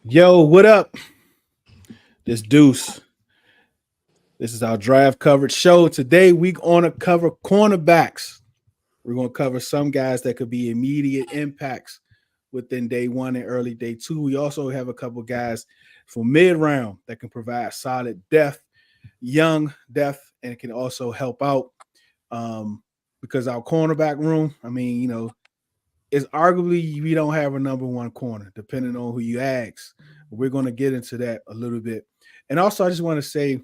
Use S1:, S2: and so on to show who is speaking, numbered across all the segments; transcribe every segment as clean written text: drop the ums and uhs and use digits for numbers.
S1: Yo, what up? This Deuce. This is our draft coverage show. Today we're going to cover cornerbacks. We're going to cover some guys that could be immediate impacts within day one and early day two. We also have a couple guys for mid round that can provide solid depth, young depth, and can also help out because our cornerback room, is arguably we don't have a number one corner, depending on who you ask. We're going to get into that a little bit. And also, I just want to say,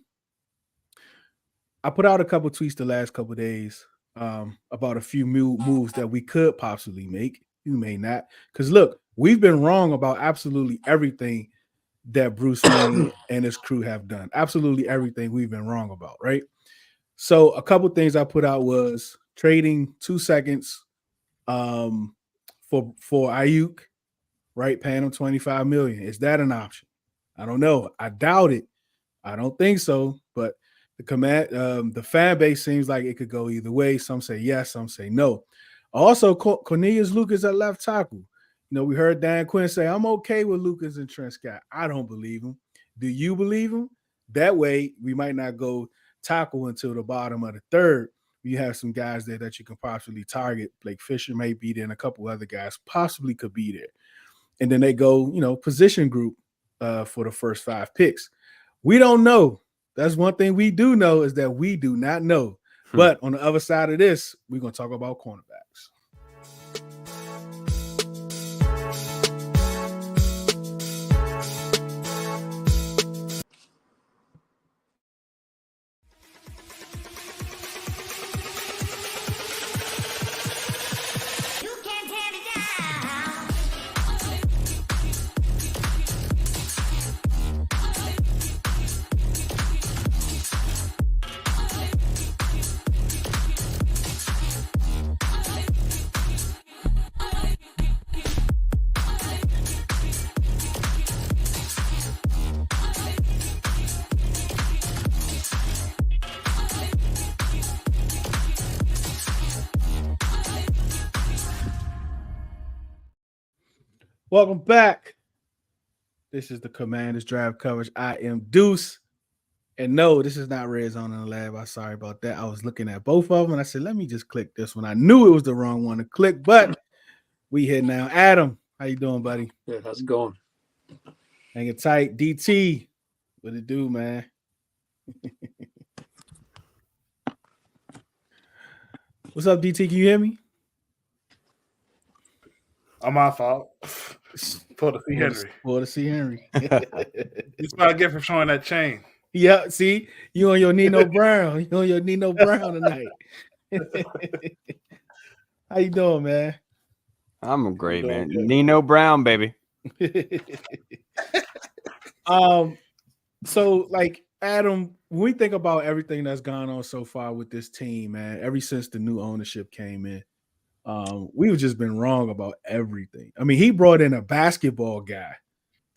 S1: I put out a couple tweets the last couple days about a few moves that we could possibly make. You may not. Because look, we've been wrong about absolutely everything that Bruce Wayne and his crew have done. Absolutely everything we've been wrong about, right? So a couple things I put out was trading 2 seconds for Ayuk, right? Paying him $25 million. Is that an option? I don't know. I doubt it. I don't think so. But the fan base seems like it could go either way. Some say yes, some say no. Also, Cornelius Lucas at left tackle. You know, we heard Dan Quinn say, I'm okay with Lucas and Trent Scott. I don't believe him. Do you believe him? That way, we might not go tackle until the bottom of the third. You have some guys there that you can possibly target. Blake Fisher may be there, and a couple other guys possibly could be there. And then they go, position group for the first 5 picks. We don't know. That's one thing we do know is that we do not know. But on the other side of this, we're going to talk about cornerbacks. Welcome back. This is the Commanders Draft Coverage. I am Deuce. And no, this is not Red Zone in the Lab. I'm sorry about that. I was looking at both of them, and I said, let me just click this one. I knew it was the wrong one to click, but we here now. Adam, how you doing, buddy?
S2: Good. How's it going?
S1: Hanging tight. DT, what it do, man? What's up, DT? Can you hear me?
S3: On my fault. For the C. Henry.
S1: For the C. Henry.
S3: That's what I get for showing that chain.
S1: Yeah, see? You on your Nino Brown. You on your Nino Brown tonight. How you doing, man?
S4: I'm great, man. Good. Nino Brown, baby.
S1: So, like, Adam, when we think about everything that's gone on so far with this team, man, ever since the new ownership came in, we've just been wrong about everything. I mean, he brought in a basketball guy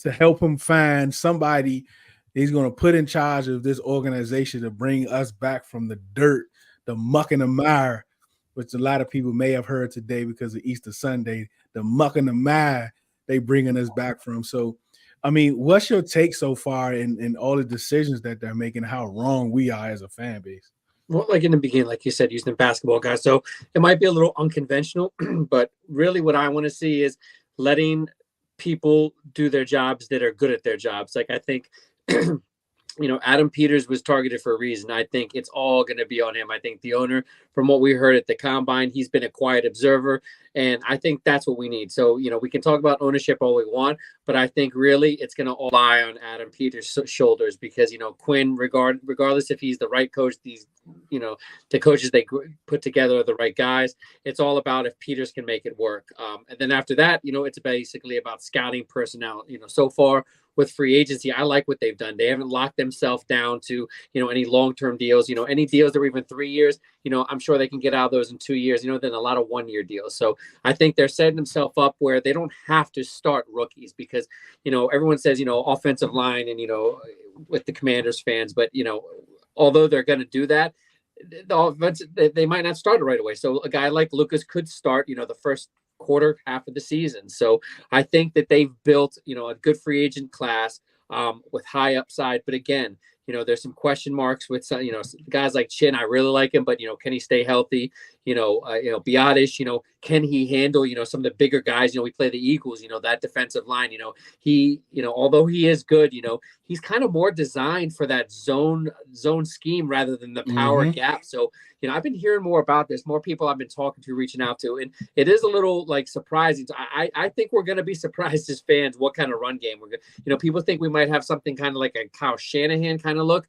S1: to help him find somebody he's going to put in charge of this organization to bring us back from the dirt, the muck and the mire, which a lot of people may have heard today because of Easter Sunday, the muck and the mire they bringing us back from. So, I mean, what's your take so far in all the decisions that they're making, how wrong we are as a fan base?
S2: Well, like in the beginning, like you said, using the basketball guys. So it might be a little unconventional, but really what I want to see is letting people do their jobs that are good at their jobs. Like I think, Adam Peters was targeted for a reason. I think it's all going to be on him. I think the owner, from what we heard at the combine, he's been a quiet observer. And I think that's what we need. So, we can talk about ownership all we want, but I think really it's going to all lie on Adam Peters' shoulders because, Quinn, regardless if he's the right coach, these, the coaches they put together are the right guys. It's all about if Peters can make it work. And then after that, it's basically about scouting personnel. So far with free agency, I like what they've done. They haven't locked themselves down to, any long-term deals, any deals that are even 3 years, I'm sure they can get out of those in 2 years, then a lot of 1-year deals. So I think they're setting themselves up where they don't have to start rookies because, everyone says, offensive line and, with the Commanders fans, but, although they're going to do that, the offense, they might not start it right away. So a guy like Lucas could start, the first half of the season. So I think that they've built, a good free agent class with high upside. But again, there's some question marks with some, guys like Chin. I really like him, but can he stay healthy? Biotish, can he handle, some of the bigger guys? We play the Eagles, that defensive line, he, although he is good, he's kind of more designed for that zone scheme rather than the power gap. So, I've been hearing more about this, more people I've been talking to, reaching out to, and it is a little like surprising. I think we're going to be surprised as fans what kind of run game we're going to, people think we might have something kind of like a Kyle Shanahan kind of look.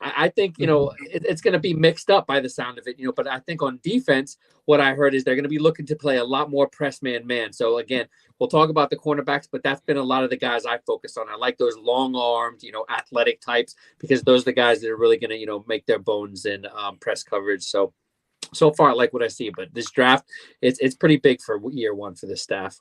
S2: I think, it's going to be mixed up by the sound of it, but I think on defense, what I heard is they're going to be looking to play a lot more press man. So again, we'll talk about the cornerbacks, but that's been a lot of the guys I focus on. I like those long-armed, athletic types, because those are the guys that are really going to, make their bones in press coverage. So far, I like what I see, but this draft, it's pretty big for year one for this staff.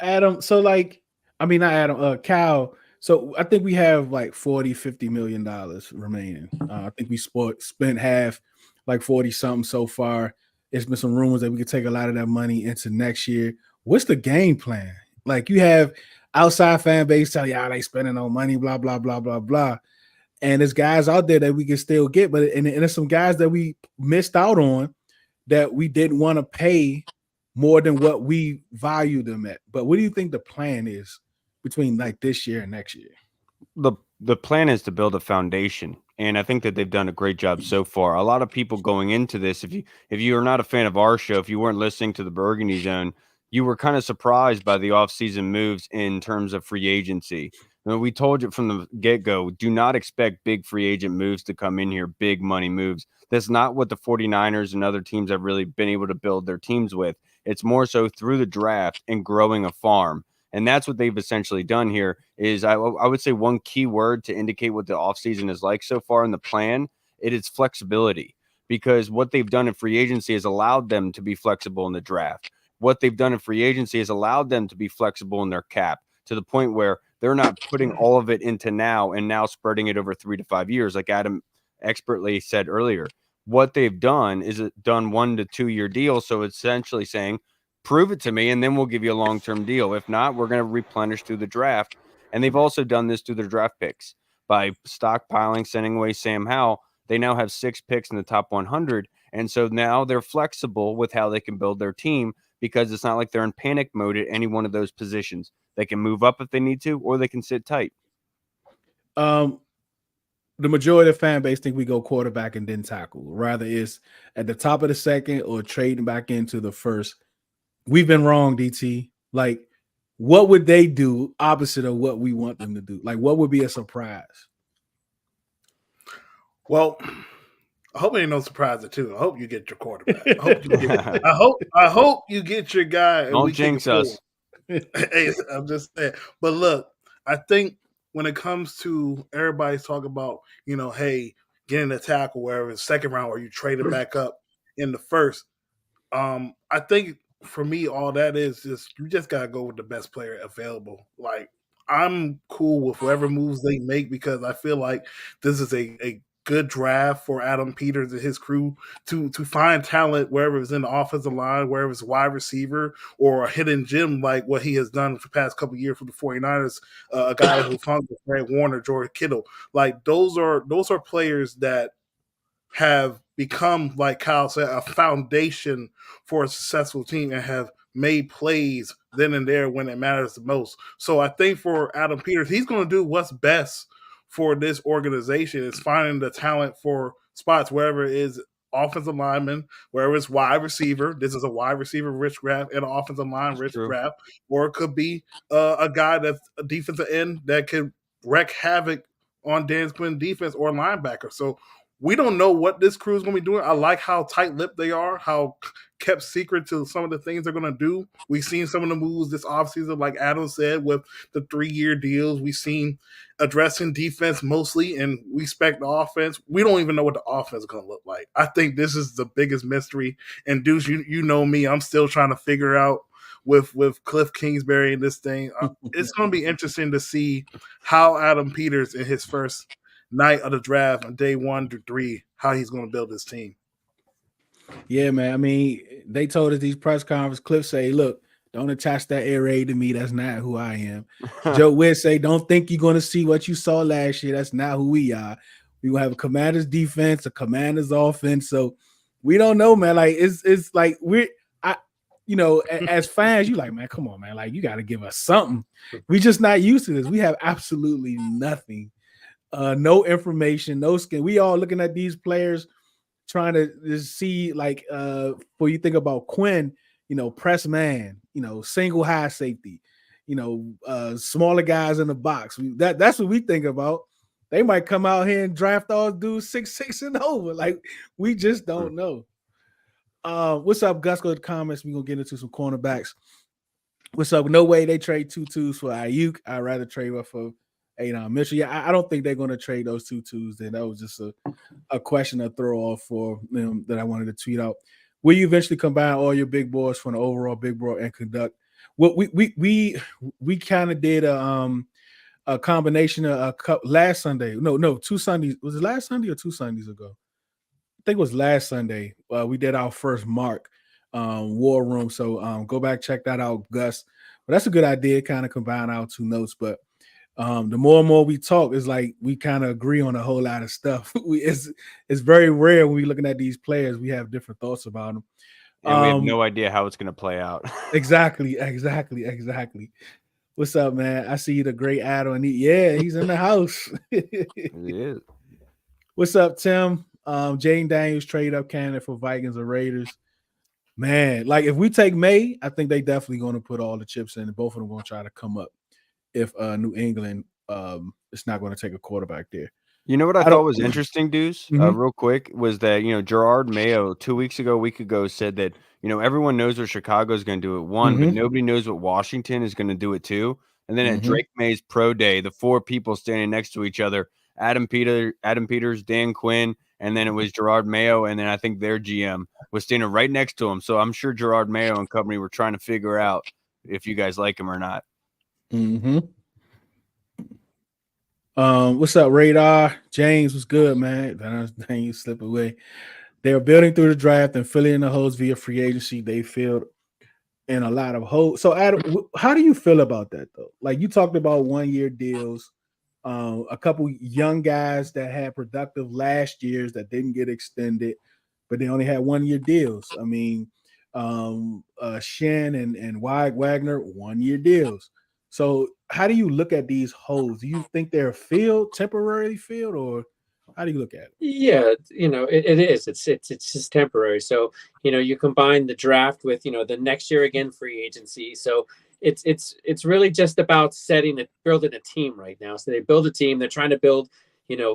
S1: Adam, so not Adam, Cal. So I think we have like $40-50 million remaining. I think we spent half, like 40 something so far. There's been some rumors that we could take a lot of that money into next year. What's the game plan? Like, you have outside fan base tell you, they spending no money, blah, blah, blah, blah, blah. And there's guys out there that we can still get, but and there's some guys that we missed out on that we didn't want to pay more than what we value them at. But what do you think the plan is between like this year and next year?
S4: The plan is to build a foundation, and I think that they've done a great job so far. A lot of people going into this, if you are not a fan of our show, if you weren't listening to the Burgundy Zone, you were kind of surprised by the offseason moves in terms of free agency. We told you from the get-go, do not expect big free agent moves to come in here, big money moves. That's not what the 49ers and other teams have really been able to build their teams with. It's more so through the draft and growing a farm. And that's what they've essentially done here is I would say one key word to indicate what the offseason is like so far in the plan, it is flexibility, because what they've done in free agency has allowed them to be flexible in the draft. What they've done in free agency has allowed them to be flexible in their cap to the point where they're not putting all of it into now and now spreading it over 3 to 5 years. Like Adam expertly said earlier, what they've done is done 1 to 2 year deals. So it's essentially saying, prove it to me, and then we'll give you a long-term deal. If not, we're going to replenish through the draft. And they've also done this through their draft picks by stockpiling, sending away Sam Howell. They now have 6 picks in the top 100. And so now they're flexible with how they can build their team, because it's not like they're in panic mode at any one of those positions. They can move up if they need to, or they can sit tight.
S1: The majority of the fan base think we go quarterback and then tackle. Rather it's at the top of the second or trading back into the first. We've been wrong, DT. Like, what would they do opposite of what we want them to do? Like, what would be a surprise?
S3: Well, I hope it ain't no surprise too. I hope you get your quarterback. I hope you get your guy.
S4: Don't jinx us.
S3: Hey, I'm just saying. But look, I think when it comes to everybody's talking about, hey, getting a tackle wherever it's second round or you trade it back up in the first. I think for me, all that is just you just gotta go with the best player available. Like, I'm cool with whoever moves they make, because I feel like this is a good draft for Adam Peters and his crew to find talent wherever it's in the offensive line, wherever it's wide receiver or a hidden gem like what he has done for the past couple of years for the 49ers, a guy who found Fred Warner, George Kittle. Like, those are players that have become, like Kyle said, a foundation for a successful team and have made plays then and there when it matters the most. So I think for Adam Peters, he's going to do what's best for this organization, is finding the talent for spots wherever it is offensive lineman, wherever it's wide receiver. This is a wide receiver rich draft and an offensive line rich draft. Or it could be a guy that's a defensive end that could wreak havoc on Dan Quinn defense or linebacker. So we don't know what this crew is going to be doing. I like how tight-lipped they are, how kept secret to some of the things they're going to do. We've seen some of the moves this offseason, like Adam said, with the 3-year deals. We've seen addressing defense mostly, and we expect the offense. We don't even know what the offense is going to look like. I think this is the biggest mystery. And Deuce, you know me, I'm still trying to figure out with Cliff Kingsbury and this thing. It's going to be interesting to see how Adam Peters in his first night of the draft on day 1 to 3, how he's going to build his team.
S1: Yeah, man. I mean, they told us these press conference clips say, look, don't attach that air raid to me. That's not who I am. Joe Witt say, don't think you're going to see what you saw last year. That's not who we are. We will have a commander's defense, a commander's offense. So we don't know, man. Like it's like as fans, you like, man, come on, man. Like you got to give us something. We just not used to this. We have absolutely nothing. No information, no skin. We all looking at these players trying to just see like when you think about Quinn, press man, single high safety, smaller guys in the box. That's what we think about. They might come out here and draft all dudes 6'6" and over. Like we just don't know. What's up, Gus? Go to the comments. We're gonna get into some cornerbacks. What's up? No way they trade 2-2s for Ayuk. I'd rather trade for Adon Mitchell. Yeah, I don't think they're gonna trade those 2-2s. Then that was just a question to throw off for them that I wanted to tweet out. Will you eventually combine all your big boys from the overall big boy and conduct? Well, we kind of did a combination of last Sunday. No, 2 Sundays. Was it last Sunday or 2 Sundays ago? I think it was last Sunday. We did our first mark war room. So go back, check that out, Gus. But that's a good idea, kind of combine our 2 notes. But the more and more we talk, it's like we kind of agree on a whole lot of stuff. It's very rare when we're looking at these players, we have different thoughts about them.
S4: And we have no idea how it's going to play out.
S1: Exactly. What's up, man? I see the great Adam. He's in the house.
S4: It is.
S1: What's up, Tim? Jaden Daniels trade up candidate for Vikings or Raiders. Man, like if we take May, I think they definitely going to put all the chips in, and both of them going to try to come up. If New England is not going to take a quarterback there.
S4: You know what I thought was interesting, Deuce, real quick, was that, Gerard Mayo 2 weeks ago, a week ago, said that, everyone knows what Chicago is going to do at 1, but nobody knows what Washington is going to do at 2. And then at Drake May's pro day, the 4 people standing next to each other, Adam Peters, Dan Quinn, and then it was Gerard Mayo, and then I think their GM was standing right next to him. So I'm sure Gerard Mayo and company were trying to figure out if you guys like him or not.
S1: What's up, Radar? James was good, man. Then you slip away. They're building through the draft and filling in the holes via free agency. They filled in a lot of holes. So, Adam, how do you feel about that, though? Like you talked about 1-year deals, a couple young guys that had productive last years that didn't get extended, but they only had 1-year deals. I mean, Shen and Wagner 1-year deals. So how do you look at these holes? Do you think they're temporarily filled, or how do you look at it?
S2: Yeah, it is. It's just temporary. So, you combine the draft with, the next year again free agency. So it's really just about building a team right now. So they build a team. They're trying to build,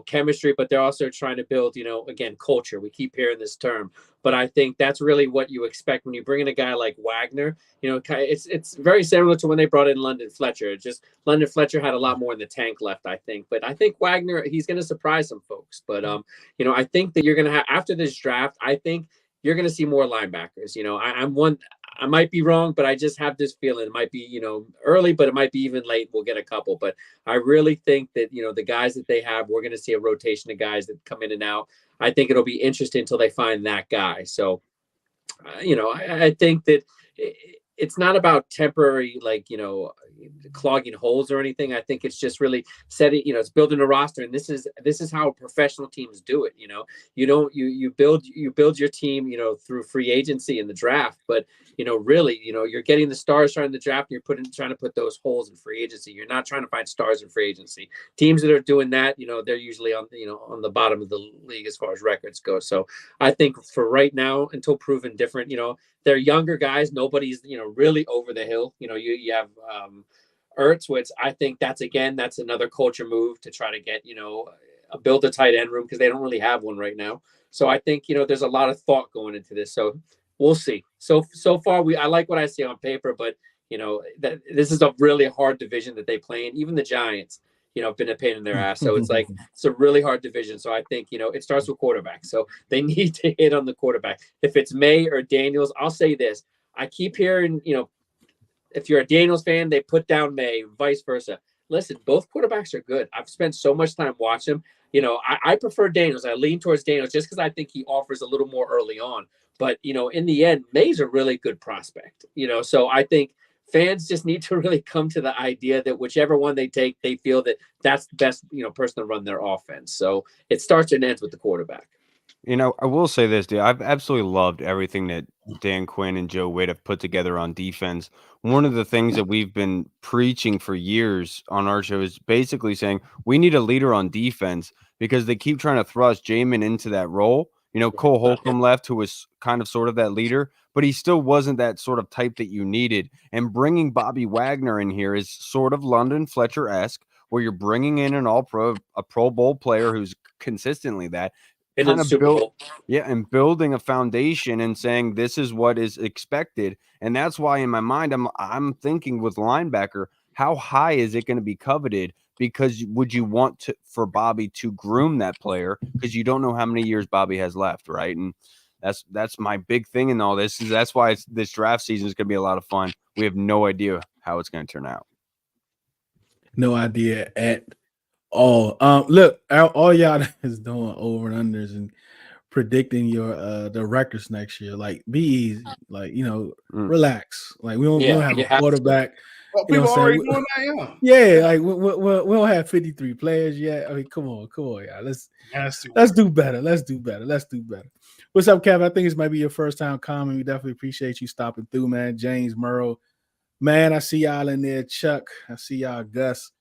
S2: chemistry, but they're also trying to build, again, culture. We keep hearing this term, but I think that's really what you expect when you bring in a guy like Wagner. It's very similar to when they brought in London Fletcher. Just London Fletcher had a lot more in the tank left, I think. But I think Wagner, he's going to surprise some folks. But I think that you're going to have, after this draft, I think you're going to see more linebackers. I might be wrong, but I just have this feeling it might be, early, but it might be even late. We'll get a couple, but I really think that, the guys that they have, we're going to see a rotation of guys that come in and out. I think it'll be interesting until they find that guy. So, I think that it's not about temporary, clogging holes or anything. I think it's just really setting, it's building a roster. And this is how professional teams do it. You build your team, through free agency and the draft, but really, you're getting the stars starting the draft and you're trying to put those holes in free agency. You're not trying to find stars in free agency. Teams that are doing that, they're usually on the bottom of the league as far as records go. So I think for right now, until proven different, they're younger guys. Nobody's, really over the hill. You have Ertz, which I think that's another culture move to try to get, build a tight end room because they don't really have one right now. So I think, there's a lot of thought going into this. So we'll see. So far, I like what I see on paper, but, that this is a really hard division that they play in. Even the Giants, have been a pain in their ass. So it's it's a really hard division. So I think, it starts with quarterback. So they need to hit on the quarterback. If it's May or Daniels, I'll say this. I keep hearing, if you're a Daniels fan, they put down May, vice versa. Listen, both quarterbacks are good. I've spent so much time watching them. I prefer Daniels. I lean towards Daniels just because I think he offers a little more early on. But, in the end, May's a really good prospect, so I think fans just need to really come to the idea that whichever one they take, they feel that that's the best, person to run their offense. So it starts and ends with the quarterback.
S4: I will say this, dude. I've absolutely loved everything that Dan Quinn and Joe Wade have put together on defense. One of the things that we've been preaching for years on our show is basically saying we need a leader on defense because they keep trying to thrust Jamin into that role. Cole Holcomb left, who was kind of sort of that leader, but he still wasn't that sort of type that you needed. And bringing Bobby Wagner in here is sort of London Fletcher-esque, where you're bringing in a Pro Bowl player who's consistently that.
S2: And
S4: Kind
S2: then
S4: of
S2: Super Bowl.
S4: and building a foundation and saying this is what is expected. And that's why in my mind I'm thinking with linebacker, how high is it going to be coveted? Because would you want for Bobby to groom that player? Because you don't know how many years Bobby has left, right? And that's my big thing in all this. That's why this draft season is going to be a lot of fun. We have no idea how it's going to turn out.
S1: No idea at all. Look, all y'all is doing over and unders and predicting your the records next year. Like, be easy. Like, relax. Like, we don't have a quarterback.
S3: Well, people already doing that,
S1: yeah. Like, we don't have 53 players yet. I mean, come on, y'all. Let's do better. Let's do better. What's up, Kev? I think this might be your first time coming. We definitely appreciate you stopping through, man. James Murrow, man. I see y'all in there. Chuck, I see y'all. Gus.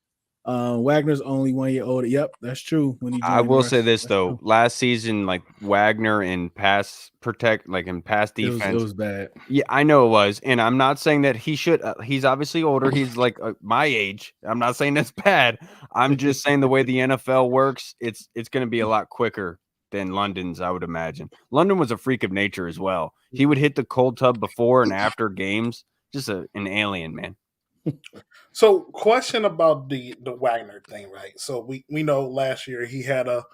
S1: Wagner's only 1 year older. Yep, that's true.
S4: I will say this though, true. Last season, like Wagner in pass defense,
S1: it was bad.
S4: Yeah, I know it was, and I'm not saying that he should. He's obviously older. He's like my age. I'm not saying that's bad. I'm just saying the way the NFL works, it's going to be a lot quicker than London's. I would imagine. London was a freak of nature as well. He would hit the cold tub before and after games. Just an alien, man.
S3: So, question about the Wagner thing, right? So we know last year he had a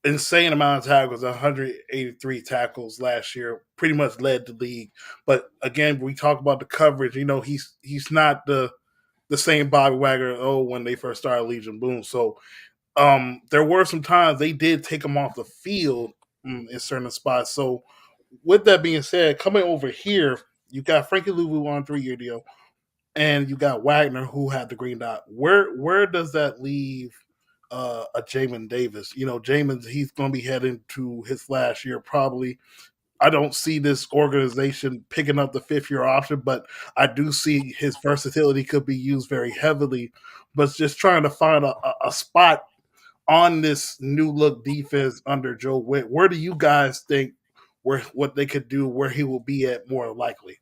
S3: insane amount of tackles, 183 tackles last year, pretty much led the league. But again, we talk about the coverage. He's not the same Bobby Wagner when they first started Legion Boom. So there were some times they did take him off the field in certain spots. So with that being said, coming over here, you got Frankie Louvu on a 3-year deal. And you got Wagner, who had the green dot. Where does that leave a Jamin Davis? Jamin, he's going to be heading to his last year probably. I don't see this organization picking up the 5th-year option, but I do see his versatility could be used very heavily. But just trying to find a spot on this new look defense under Joe Witt. Where do you guys think what they could do, where he will be at more likely?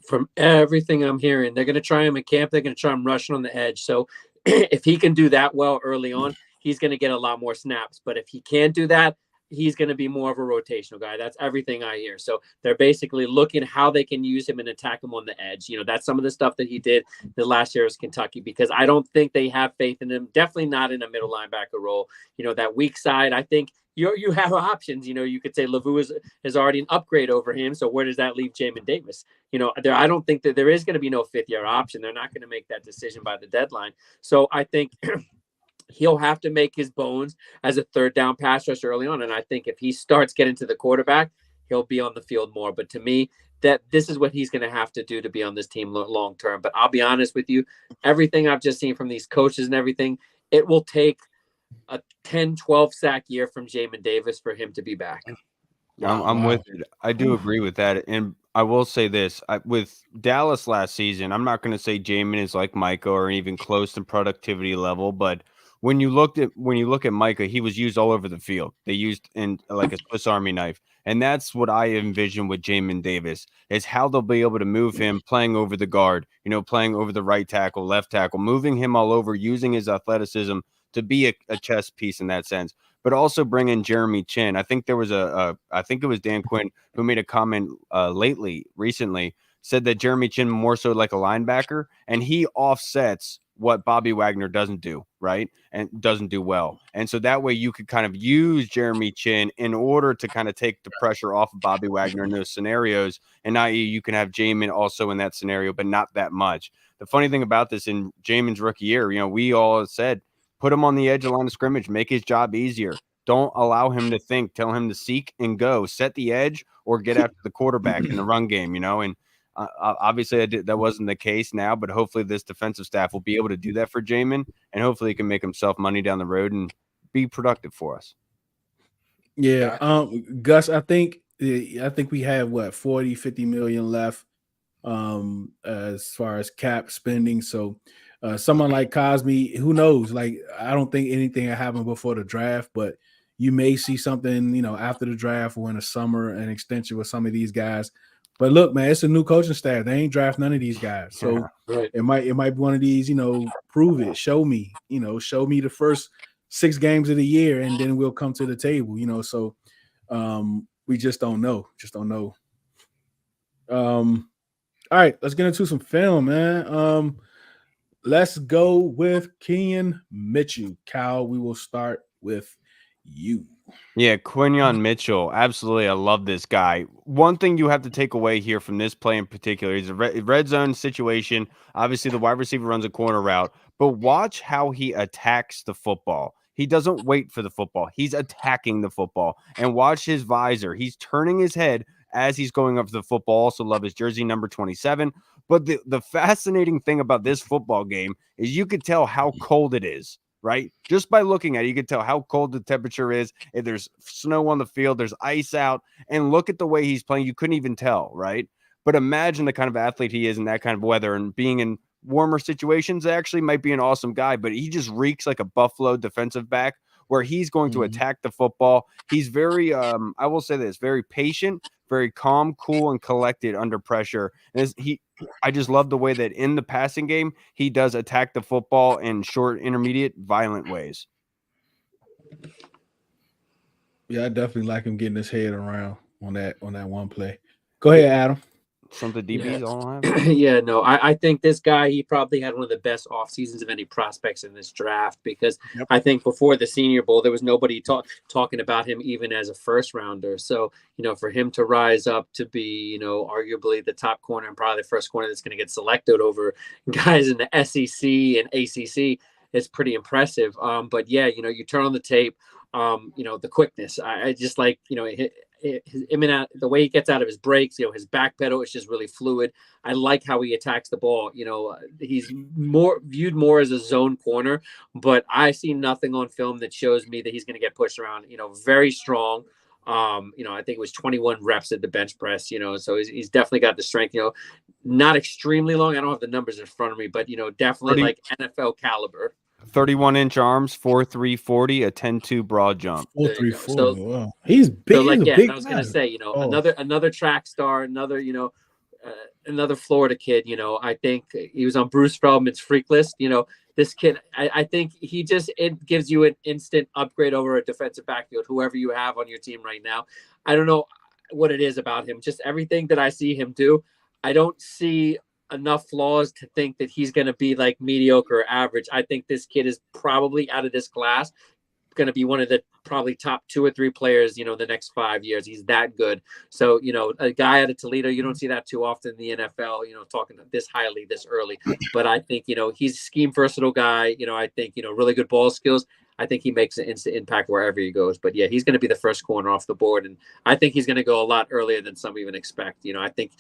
S2: From everything I'm hearing, they're going to try him in camp. They're going to try him rushing on the edge. So if he can do that well early on, he's going to get a lot more snaps. But if he can't do that, he's going to be more of a rotational guy. That's everything I hear. So they're basically looking how they can use him and attack him on the edge. That's some of the stuff that he did the last year as Kentucky, because I don't think they have faith in him. Definitely not in a middle linebacker role. That weak side, I think you have options. You could say Louvu is already an upgrade over him. So where does that leave Jamin Davis? I don't think that there is going to be no 5th-year option. They're not going to make that decision by the deadline. So I think he'll have to make his bones as a 3rd down pass rusher early on. And I think if he starts getting to the quarterback, he'll be on the field more. But to me, that this is what he's going to have to do to be on this team long term. But I'll be honest with you, everything I've just seen from these coaches and everything, it will take a 10-12 sack year from Jamin Davis for him to be back.
S4: I'm with it. I do agree with that. And I will say this, with Dallas last season, I'm not going to say Jamin is like Micah or even close to productivity level, but when you look at Micah, he was used all over the field. They used in like a Swiss Army knife. And that's what I envision with Jamin Davis, is how they'll be able to move him playing over the guard, playing over the right tackle, left tackle, moving him all over, using his athleticism to be a chess piece in that sense, but also bring in Jeremy Chin. I think there was I think it was Dan Quinn who made a comment recently, said that Jeremy Chin more so like a linebacker, and he offsets what Bobby Wagner doesn't do, right? And doesn't do well. And so that way you could kind of use Jeremy Chin in order to kind of take the pressure off of Bobby Wagner in those scenarios. And i.e. you can have Jamin also in that scenario, but not that much. The funny thing about this, in Jamin's rookie year, we all said, put him on the edge of the line of scrimmage, make his job easier. Don't allow him to think. Tell him to seek and go. Set the edge or get after the quarterback in the run game, and obviously that wasn't the case now, but hopefully this defensive staff will be able to do that for Jamin, and hopefully he can make himself money down the road and be productive for us.
S1: Yeah. Gus, I think we have 40, 50 million left as far as cap spending. So someone like Cosme, who knows? Like, I don't think anything will happen before the draft, but you may see something, after the draft or in the summer, an extension with some of these guys. But look, man, it's a new coaching staff. They ain't draft none of these guys. So
S2: Right.
S1: it might be one of these, prove it, show me the first 6 games of the year, and then we'll come to the table, So we just don't know. All right, let's get into some film, man. Let's go with Kenyon Mitchell. Cal, we will start with you.
S4: Yeah, Quinyon Mitchell. Absolutely. I love this guy. One thing you have to take away here from this play in particular is a red zone situation. Obviously, the wide receiver runs a corner route, but watch how he attacks the football. He doesn't wait for the football. He's attacking the football. And watch his visor. He's turning his head as he's going up to the football. Also love his jersey number 27. But the fascinating thing about this football game is you could tell how cold it is. Right? Just by looking at it, you can tell how cold the temperature is. If there's snow on the field, there's ice out, and look at the way he's playing. You couldn't even tell, right? But imagine the kind of athlete he is in that kind of weather, and being in warmer situations, actually might be an awesome guy, but he just reeks like a Buffalo defensive back where he's going to attack the football. He's very, I will say this, very patient, very calm, cool, and collected under pressure. And I just love the way that in the passing game, he does attack the football in short, intermediate, violent ways.
S1: Yeah, I definitely like him getting his head around on that one play. Go ahead, Adam.
S4: Something DBs all have.
S2: Yeah, no, I think this guy, he probably had one of the best off seasons of any prospects in this draft, because I think before the Senior Bowl, there was nobody talking about him even as a first rounder. So, for him to rise up to be, arguably the top corner and probably the first corner that's going to get selected over guys in the SEC and ACC is pretty impressive. But yeah, you turn on the tape, the quickness. I just like, his in and out, the way he gets out of his breaks, his back pedal is just really fluid. I like how he attacks the ball. He's viewed more as a zone corner, but I see nothing on film that shows me that he's going to get pushed around. Very strong. I think it was 21 reps at the bench press. So he's definitely got the strength. Not extremely long. I don't have the numbers in front of me, but definitely like NFL caliber.
S4: 31-inch arms, 4.3 40, a 10.2 broad jump.
S1: 4.3 40. Wow. He's big.
S2: So
S1: Big
S2: I was gonna say, another track star, another Florida kid. I think he was on Bruce Feldman's freak list. This kid, I think it gives you an instant upgrade over a defensive backfield, whoever you have on your team right now. I don't know what it is about him. Just everything that I see him do, I don't see enough flaws to think that he's going to be like mediocre or average. I think this kid is probably out of this class going to be one of the probably top 2 or 3 players, the next 5 years. He's that good. So, a guy out of Toledo, you don't see that too often in the NFL, talking this highly this early. But I think, he's a scheme versatile guy. I think, really good ball skills. I think he makes an instant impact wherever he goes. But yeah, he's going to be the first corner off the board. And I think he's going to go a lot earlier than some even expect. I think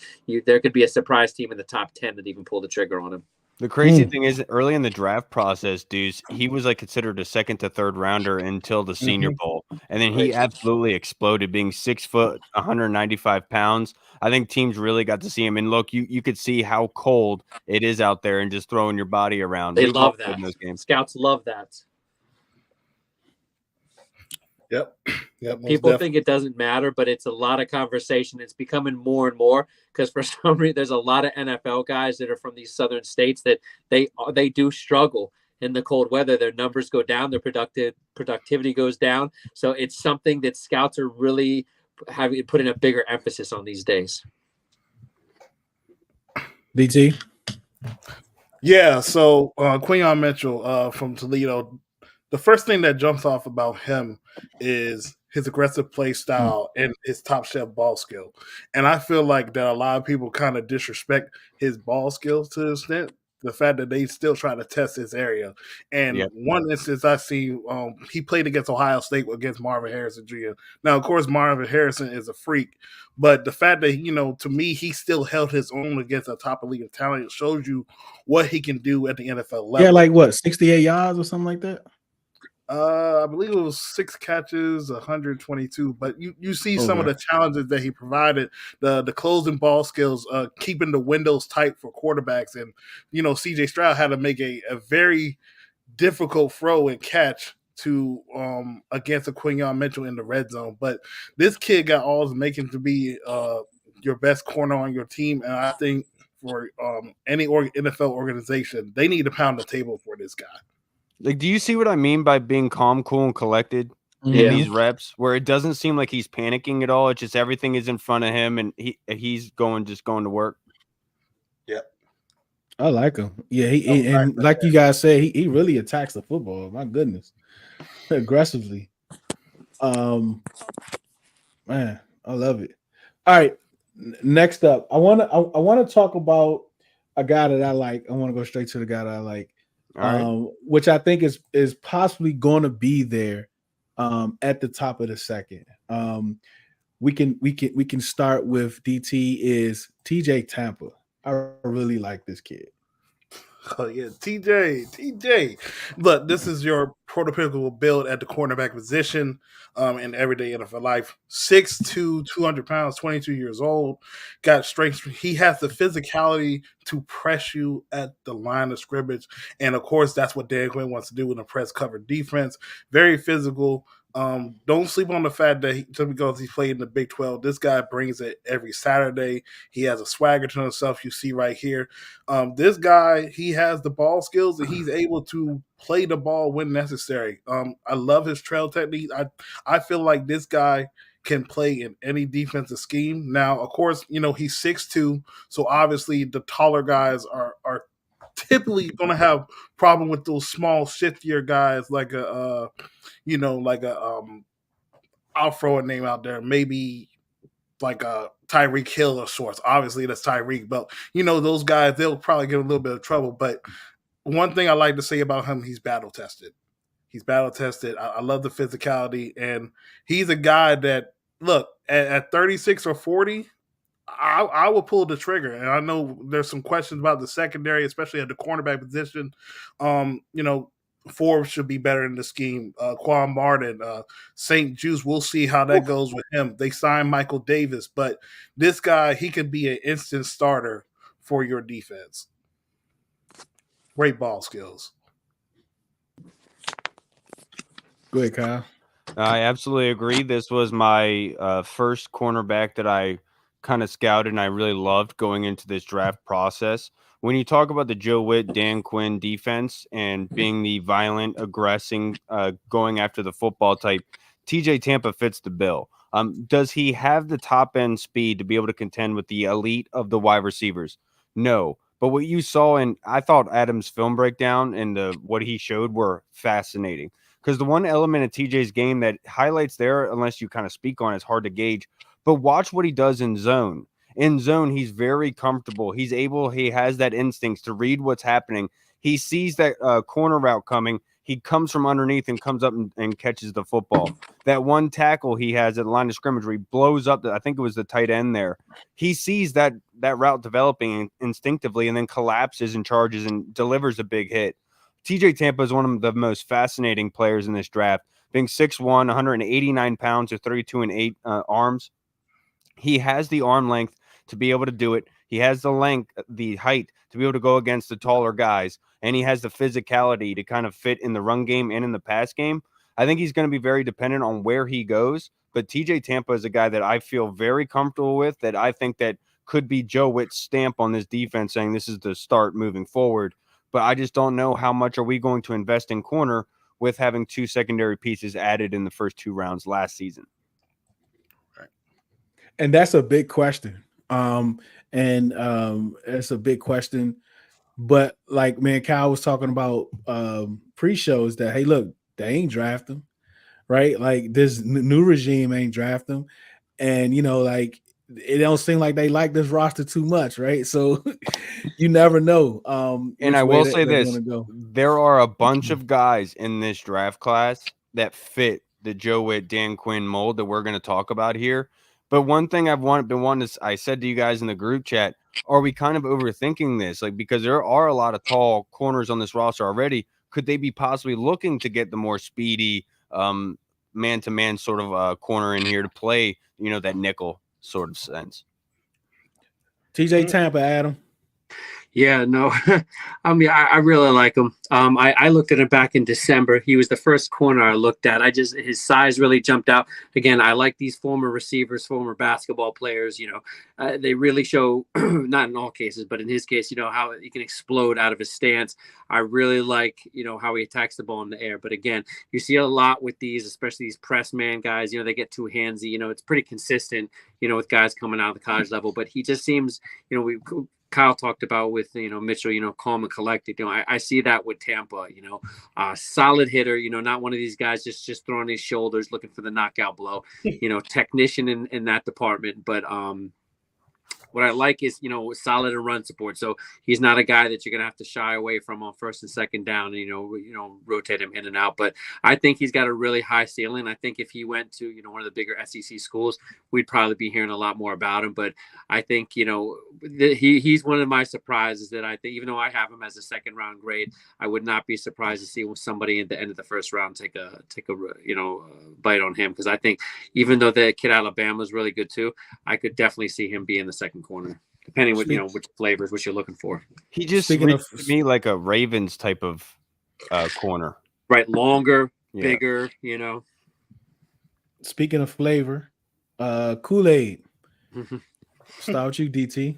S2: there could be a surprise team in the top 10 that even pull the trigger on him.
S4: The crazy thing is, early in the draft process, Deuce, he was considered a 2nd to 3rd rounder until the Senior Bowl. And then he absolutely exploded, being 6 foot, 195 pounds. I think teams really got to see him. And look, you could see how cold it is out there and just throwing your body around.
S2: They love that. In those games. Scouts love that.
S3: Yep.
S2: People think it doesn't matter, but it's a lot of conversation. It's becoming more and more because for some reason there's a lot of NFL guys that are from these southern states that they do struggle in the cold weather. Their numbers go down, their productivity goes down. So it's something that scouts are really having putting a bigger emphasis on these days.
S1: DT?
S3: Yeah, so Quinyon Mitchell from Toledo. The first thing that jumps off about him is his aggressive play style and his top shelf ball skill. And I feel like that a lot of people kind of disrespect his ball skills to an extent the fact that they still try to test this area. And
S4: Yep.
S3: one instance I see, he played against Ohio State against Marvin Harrison Jr. Now, of course, Marvin Harrison is a freak, but the fact that, to me, he still held his own against a top elite of talent shows you what he can do at the NFL level.
S1: Yeah, like what, 68 yards or something like that?
S3: I believe it was 6 catches, 122. But you see some of the challenges that he provided, the closing ball skills, keeping the windows tight for quarterbacks, and CJ Stroud had to make a very difficult throw and catch to against a Quinyon Mitchell in the red zone. But this kid got all the making to be your best corner on your team, and I think for any NFL organization, they need to pound the table for this guy.
S4: Like, do you see what I mean by being calm, cool, and collected in these reps, where it doesn't seem like he's panicking at all? It's just everything is in front of him, and he's going to work.
S3: Yep,
S1: I like him. Yeah, and like you guys say, he really attacks the football. My goodness, aggressively. Man, I love it. All right, next up, I want to talk about a guy that I like. I want to go straight to the guy that I like. Which I think is possibly going to be there at the top of the second. We can start with DT is TJ Tampa. I really like this kid.
S3: Oh yeah, TJ. Look, this is your prototypical build at the cornerback position in everyday NFL life. 6'2", 200 pounds, 22 years old. Got strength. He has the physicality to press you at the line of scrimmage, and of course, that's what Dan Quinn wants to do in a press cover defense. Very physical. Don't sleep on the fact that just because he played in the Big 12, this guy brings it every Saturday. He has a swagger to himself. You see right here. This guy, he has the ball skills and he's able to play the ball when necessary. I love his trail technique. I feel like this guy can play in any defensive scheme. Now, of course, he's 6'2", so obviously the taller guys are typically going to have problem with those small, shiftier guys like I'll throw a name out there, maybe like a Tyreek Hill of sorts. Obviously, that's Tyreek, but those guys, they'll probably get a little bit of trouble. But one thing I like to say about him, he's battle tested. He's battle tested. I love the physicality, and he's a guy that, look, at 36 or 40, I will pull the trigger. And I know there's some questions about the secondary, especially at the cornerback position. Forbes should be better in the scheme. Quan Martin, St. Juice, we'll see how that goes with him. They signed Michael Davis, but this guy, he could be an instant starter for your defense. Great ball skills.
S1: Go ahead, Kyle.
S4: I absolutely agree. This was my first cornerback that I kind of scouted and I really loved going into this draft process. When you talk about the Joe Witt, Dan Quinn defense and being the violent, aggressing, going after the football type, TJ Tampa fits the bill. Does he have the top end speed to be able to contend with the elite of the wide receivers? No. But what you saw, and I thought Adam's film breakdown and what he showed were fascinating. Because the one element of TJ's game that highlights there, unless you kind of speak on it, is hard to gauge. But watch what he does in zone. In zone, he's very comfortable. He has that instinct to read what's happening. He sees that corner route coming. He comes from underneath and comes up and catches the football. That one tackle he has at the line of scrimmage where he blows up, I think it was the tight end there. He sees that route developing instinctively and then collapses and charges and delivers a big hit. TJ Tampa is one of the most fascinating players in this draft, being 6'1", 189 pounds or 32 arms. He has the arm length to be able to do it. He has the length, the height to be able to go against the taller guys, and he has the physicality to kind of fit in the run game and in the pass game. I think he's going to be very dependent on where he goes, but TJ Tampa is a guy that I feel very comfortable with, that I think that could be Joe Witt's stamp on this defense, saying this is the start moving forward. But I just don't know how much are we going to invest in corner with having 2 secondary pieces added in the first 2 rounds last season.
S1: And that's a big question. It's a big question. But like, man, Kyle was talking about pre-shows that, hey, look, they ain't draft him, right? Like this new regime ain't draft him. And, like it don't seem like they like this roster too much, right? So you never know.
S4: And I will say
S1: they're
S4: this:
S1: gonna go.
S4: there are a bunch of guys in this draft class that fit the Joe Witt, Dan Quinn mold that we're going to talk about here. But one thing been wanting to, I said to you guys in the group chat, are we kind of overthinking this? Like, because there are a lot of tall corners on this roster already. Could they be possibly looking to get the more speedy man-to-man sort of corner in here to play, that nickel sort of sense?
S1: TJ Tampa, Adam.
S2: Yeah, no, I mean, I really like him. I looked at him back in December. He was the first corner I looked at. His size really jumped out. Again, I like these former receivers, former basketball players. They really show, not in all cases, but in his case, how he can explode out of his stance. I really like, how he attacks the ball in the air. But again, you see a lot with these, especially these press man guys. They get too handsy. It's pretty consistent, with guys coming out of the college level. But he just seems, Kyle talked about with Mitchell, calm and collected. I see that with Tampa. Solid hitter. Not one of these guys just throwing his shoulders looking for the knockout blow. Technician in that department. But what I like is, solid and run support. So he's not a guy that you're going to have to shy away from on first and second down and, rotate him in and out. But I think he's got a really high ceiling. I think if he went to, one of the bigger SEC schools, we'd probably be hearing a lot more about him. But I think, he's one of my surprises that I think, even though I have him as a second round grade, I would not be surprised to see somebody at the end of the first round take a bite on him. Because I think even though the kid Alabama is really good too, I could definitely see him be in the second corner, depending what which flavors, what you're looking for.
S4: He just reads to me like a Ravens type of corner,
S2: right? Longer, bigger,
S1: Speaking of flavor, Kool-Aid. Start with you, DT.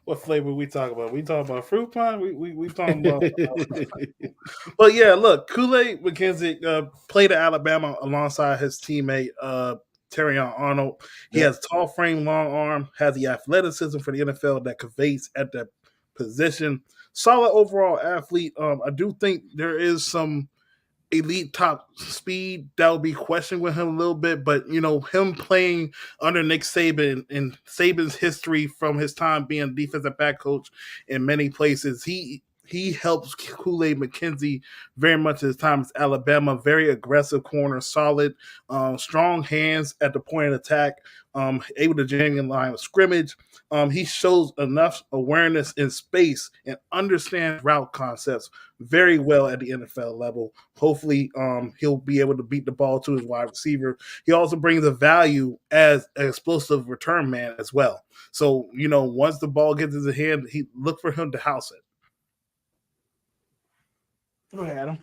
S3: What flavor we talking about? We talking about fruit punch? We talking about But yeah, look, Kool-Aid McKenzie played at Alabama alongside his teammate Terrion Arnold. He has tall frame, long arm, has the athleticism for the NFL that conveys at that position. Solid overall athlete. I do think there is some elite top speed that will be questioned with him a little bit, but him playing under Nick Saban and Saban's history from his time being defensive back coach in many places, he helps Kool-Aid McKenzie very much at his time as Alabama. Very aggressive corner, solid, strong hands at the point of attack, able to genuine line of scrimmage. He shows enough awareness in space and understands route concepts very well at the NFL level. Hopefully, he'll be able to beat the ball to his wide receiver. He also brings a value as an explosive return man as well. So, once the ball gets in his hand, he look for him to house it.
S1: Go ahead, Adam.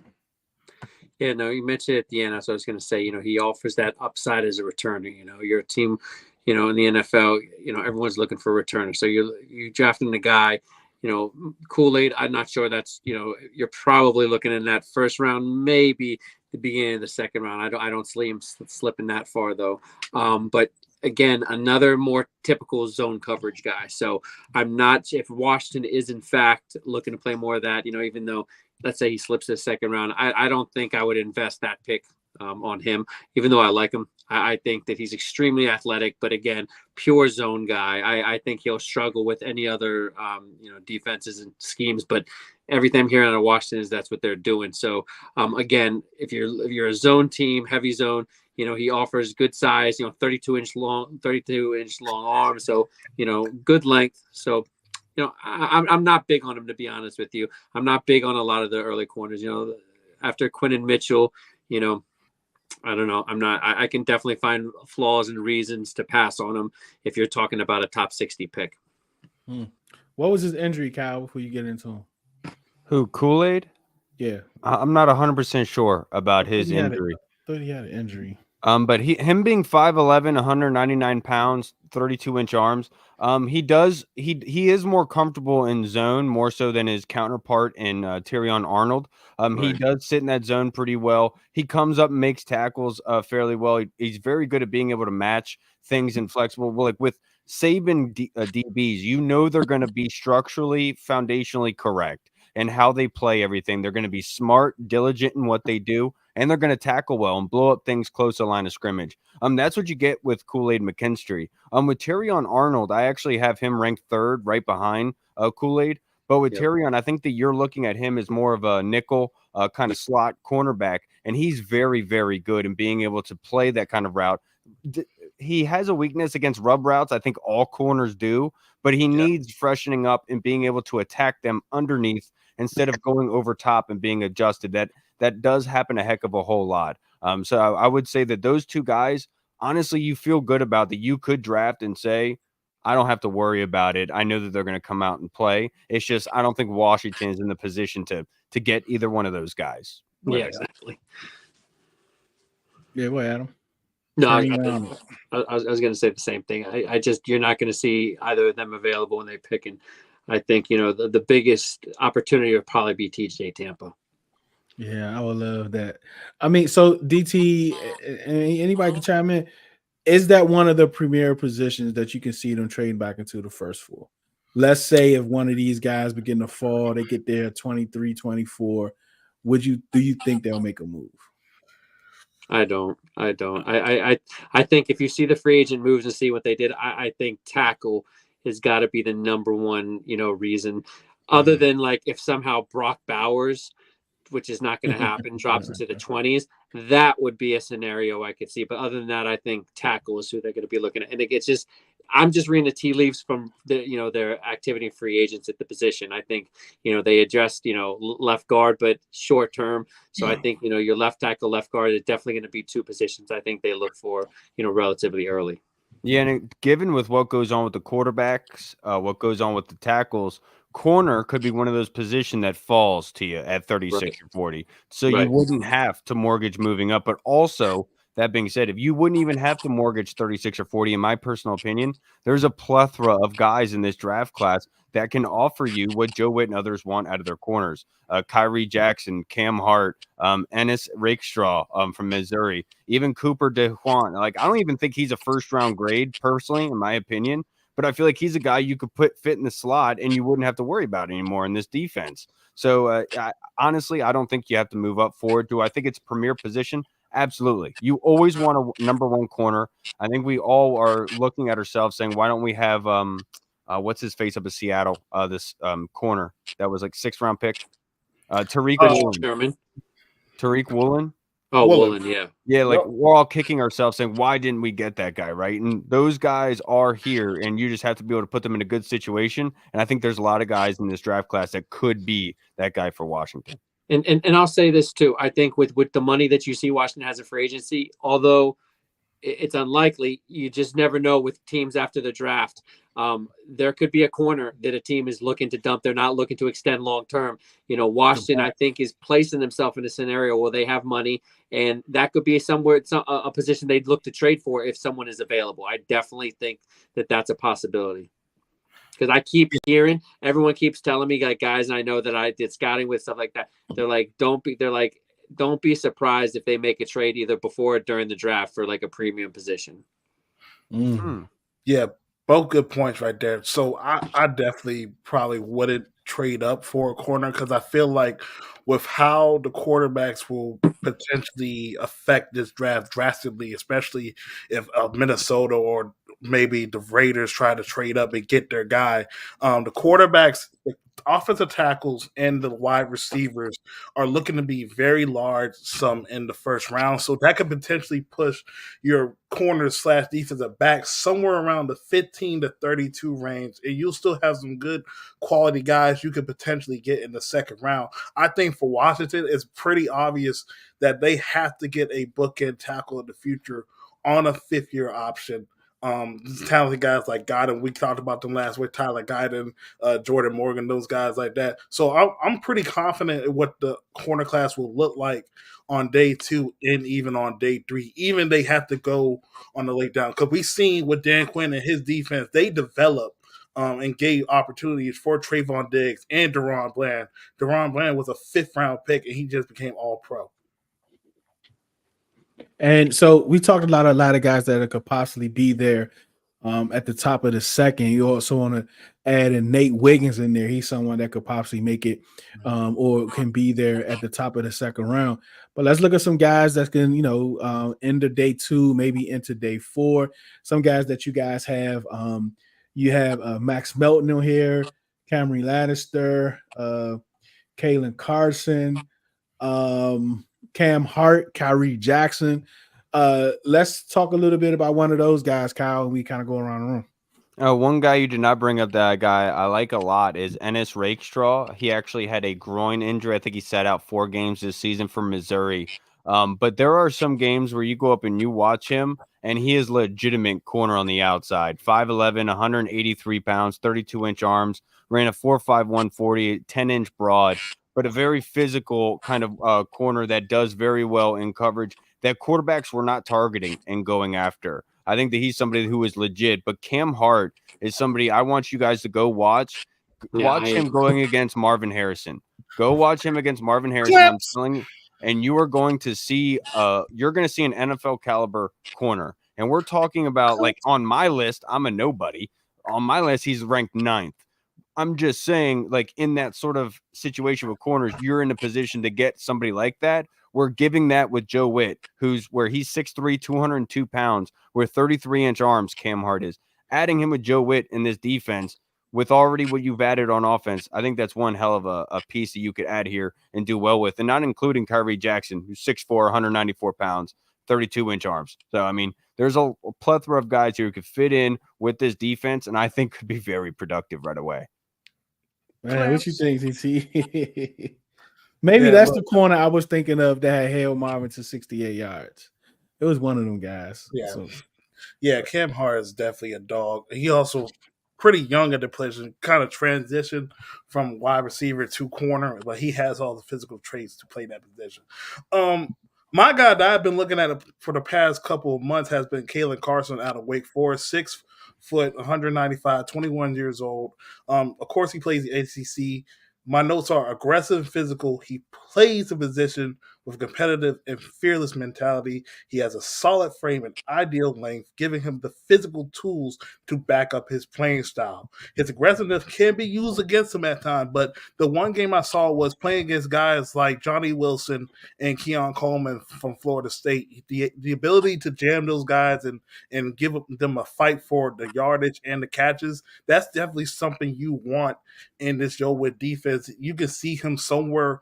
S2: Yeah, no, you mentioned it at the end. That's what I was going to say. He offers that upside as a returner. You're a team, in the NFL, everyone's looking for a returner. So you drafting the guy, Kool-Aid. I'm not sure that's, you're probably looking in that first round, maybe the beginning of the second round. I don't see him slipping that far though. But again, another more typical zone coverage guy. So I'm not, if Washington is in fact looking to play more of that, even though, let's say he slips the second round, I don't think I would invest that pick on him, even though I like him. I think that he's extremely athletic, but again, pure zone guy. I think he'll struggle with any other, defenses and schemes, but everything I'm hearing out of Washington is that's what they're doing. So again, if you're a zone team, heavy zone, he offers good size, 32-inch long arms. So, good length. So, I'm not big on him, to be honest with you. I'm not big on a lot of the early corners. After Quinn and Mitchell, I don't know. I can definitely find flaws and reasons to pass on him if you're talking about a top 60 pick.
S1: What was his injury, Kyle, before you get into him?
S4: Who, Kool-Aid?
S1: Yeah.
S4: I'm not 100% sure about his injury.
S1: I thought he had an injury.
S4: But him being 5'11", 199 pounds, 32-inch arms, he is more comfortable in zone more so than his counterpart in Terrion Arnold. Right. He does sit in that zone pretty well. He comes up and makes tackles fairly well. He's very good at being able to match things and flexible. Well, like with Saban DBs, they're going to be structurally, foundationally correct and how they play everything. They're going to be smart, diligent in what they do, and they're going to tackle well and blow up things close to the line of scrimmage. That's what you get with Kool-Aid McKinstry. With Terrion Arnold, I actually have him ranked third, right behind Kool-Aid. But with Terrion, I think that you're looking at him as more of a nickel kind of slot cornerback, and he's very, very good in being able to play that kind of route. He has a weakness against rub routes. I think all corners do, but he needs freshening up and being able to attack them underneath instead of going over top and being adjusted. That does happen a heck of a whole lot. So I would say that those two guys, honestly, you feel good about that. You could draft and say, I don't have to worry about it. I know that they're going to come out and play. It's just I don't think Washington is in the position to get either one of those guys.
S2: Yeah, exactly.
S1: Yeah, go ahead, Adam.
S2: No, I was going to say the same thing. I just you're not going to see either of them available when they pick, and I think the biggest opportunity would probably be TJ Tampa.
S1: Yeah, I would love that. I mean, so DT, anybody can chime in. Is that one of the premier positions that you can see them trading back into the first four? Let's say if one of these guys begin to fall, they get there 23, 24. Do you think they'll make a move?
S2: I don't. I think if you see the free agent moves and see what they did, I think tackle has got to be the number one, reason. Other than like if somehow Brock Bowers, which is not going to happen, drops into the 20s, that would be a scenario I could see. But other than that, I think tackle is who they're going to be looking at. And it's just, I'm just reading the tea leaves from their activity in free agents at the position. I think, they addressed, left guard, but short term. So I think, your left tackle, left guard is definitely going to be two positions I think they look for, relatively early.
S4: Yeah, and given with what goes on with the quarterbacks, what goes on with the tackles, corner could be one of those positions that falls to you at 36 or 40. So you wouldn't have to mortgage moving up. But also, that being said, if you wouldn't even have to mortgage 36 or 40, in my personal opinion, there's a plethora of guys in this draft class that can offer you what Joe Witt and others want out of their corners. Kyrie Jackson, Cam Hart, Ennis Rakestraw from Missouri, even Cooper DeJuan. Like, I don't even think he's a first-round grade, personally, in my opinion. But I feel like he's a guy you could fit in the slot and you wouldn't have to worry about anymore in this defense. So honestly, I don't think you have to move up for it. Do I think it's a premier position? Absolutely. You always want a number one corner. I think we all are looking at ourselves saying, why don't we have what's his face up in Seattle? This corner that was like 6th round pick. Tariq Woolen. Tariq Woolen.
S2: Oh, Woolen, yeah.
S4: Yeah, like we're all kicking ourselves saying, why didn't we get that guy, right? And those guys are here, and you just have to be able to put them in a good situation. And I think there's a lot of guys in this draft class that could be that guy for Washington.
S2: And I'll say this too. I think with the money that you see Washington has in free agency, although it's unlikely, you just never know with teams after the draft. There could be a corner that a team is looking to dump. They're not looking to extend long term. Washington, I think, is placing themselves in a scenario where they have money, and that could be somewhere a position they'd look to trade for if someone is available. I definitely think that that's a possibility. Because I keep hearing, everyone keeps telling me, like guys, and I know that I did scouting with stuff like that. They're like, don't be surprised if they make a trade either before or during the draft for like a premium position.
S3: Yeah, both good points right there. So I definitely probably wouldn't trade up for a corner because I feel like with how the quarterbacks will potentially affect this draft drastically, especially if Minnesota or maybe the Raiders try to trade up and get their guy. The quarterbacks, the offensive tackles, and the wide receivers are looking to be very large, some in the first round. So that could potentially push your corners / defensive backs somewhere around the 15 to 32 range. And you'll still have some good quality guys you could potentially get in the second round. I think for Washington, it's pretty obvious that they have to get a bookend tackle in the future on a 5th-year option. Talented guys like Godin, we talked about them last week, Tyler Guyton, Jordan Morgan, those guys like that. So I'm pretty confident in what the corner class will look like on day 2 and even on day 3. Even they have to go on the late down. Because we've seen with Dan Quinn and his defense, they developed and gave opportunities for Trayvon Diggs and Deron Bland. Deron Bland was a 5th-round pick, and he just became all-pro.
S1: And so we talked a lot of guys that could possibly be there. at the top of the second. You also want to add in Nate Wiggins in there. He's someone that could possibly make it or can be there at the top of the second round. But let's look at some guys that can, end of day 2, maybe into day 4. Some guys that you guys have. You have Max Melton on here, Cameron Lannister, Kalen Carson, Cam Hart, Kyrie Jackson. Let's talk a little bit about one of those guys, Kyle, and we kind of go around the room.
S4: One guy you did not bring up that guy I like a lot is Ennis Rakestraw. He actually had a groin injury. I think he sat out 4 games this season for Missouri. But there are some games where you go up and you watch him, and he is legitimate corner on the outside. 5'11", 183 pounds, 32-inch arms, ran a 4.5 140, 10-inch broad, but a very physical kind of corner that does very well in coverage that quarterbacks were not targeting and going after. I think that he's somebody who is legit, but Cam Hart is somebody I want you guys to go watch. Watch him going against Marvin Harrison. Go watch him against Marvin Harrison. I'm telling you, and you are going to see an NFL caliber corner. And we're talking about, like, on my list, I'm a nobody. On my list, he's ranked 9th. I'm just saying, like, in that sort of situation with corners, you're in a position to get somebody like that. We're giving that with Joe Witt, where he's 6'3", 202 pounds, with 33-inch arms, Cam Hart is. Adding him with Joe Witt in this defense, with already what you've added on offense, I think that's one hell of a piece that you could add here and do well with, and not including Kyrie Jackson, who's 6'4", 194 pounds, 32-inch arms. So, I mean, there's a plethora of guys here who could fit in with this defense, and I think could be very productive right away.
S1: Man, what you think, TT? Maybe that's the corner I was thinking of that had held Marvin to 68 yards. It was one of them guys.
S3: Yeah.
S1: So.
S3: Yeah, Cam Hart is definitely a dog. He also pretty young at the position, kind of transitioned from wide receiver to corner, but he has all the physical traits to play that position. My guy that I've been looking at for the past couple of months has been Kalen Carson out of Wake Forest, 6 foot, 195, 21 years old. Of course, he plays the ACC. My notes are aggressive, physical. He plays the position with competitive and fearless mentality. He has a solid frame and ideal length, giving him the physical tools to back up his playing style. His aggressiveness can be used against him at times, but the one game I saw was playing against guys like Johnny Wilson and Keon Coleman from Florida State. The ability to jam those guys and give them a fight for the yardage and the catches, that's definitely something you want in this Joe Witt defense. You can see him somewhere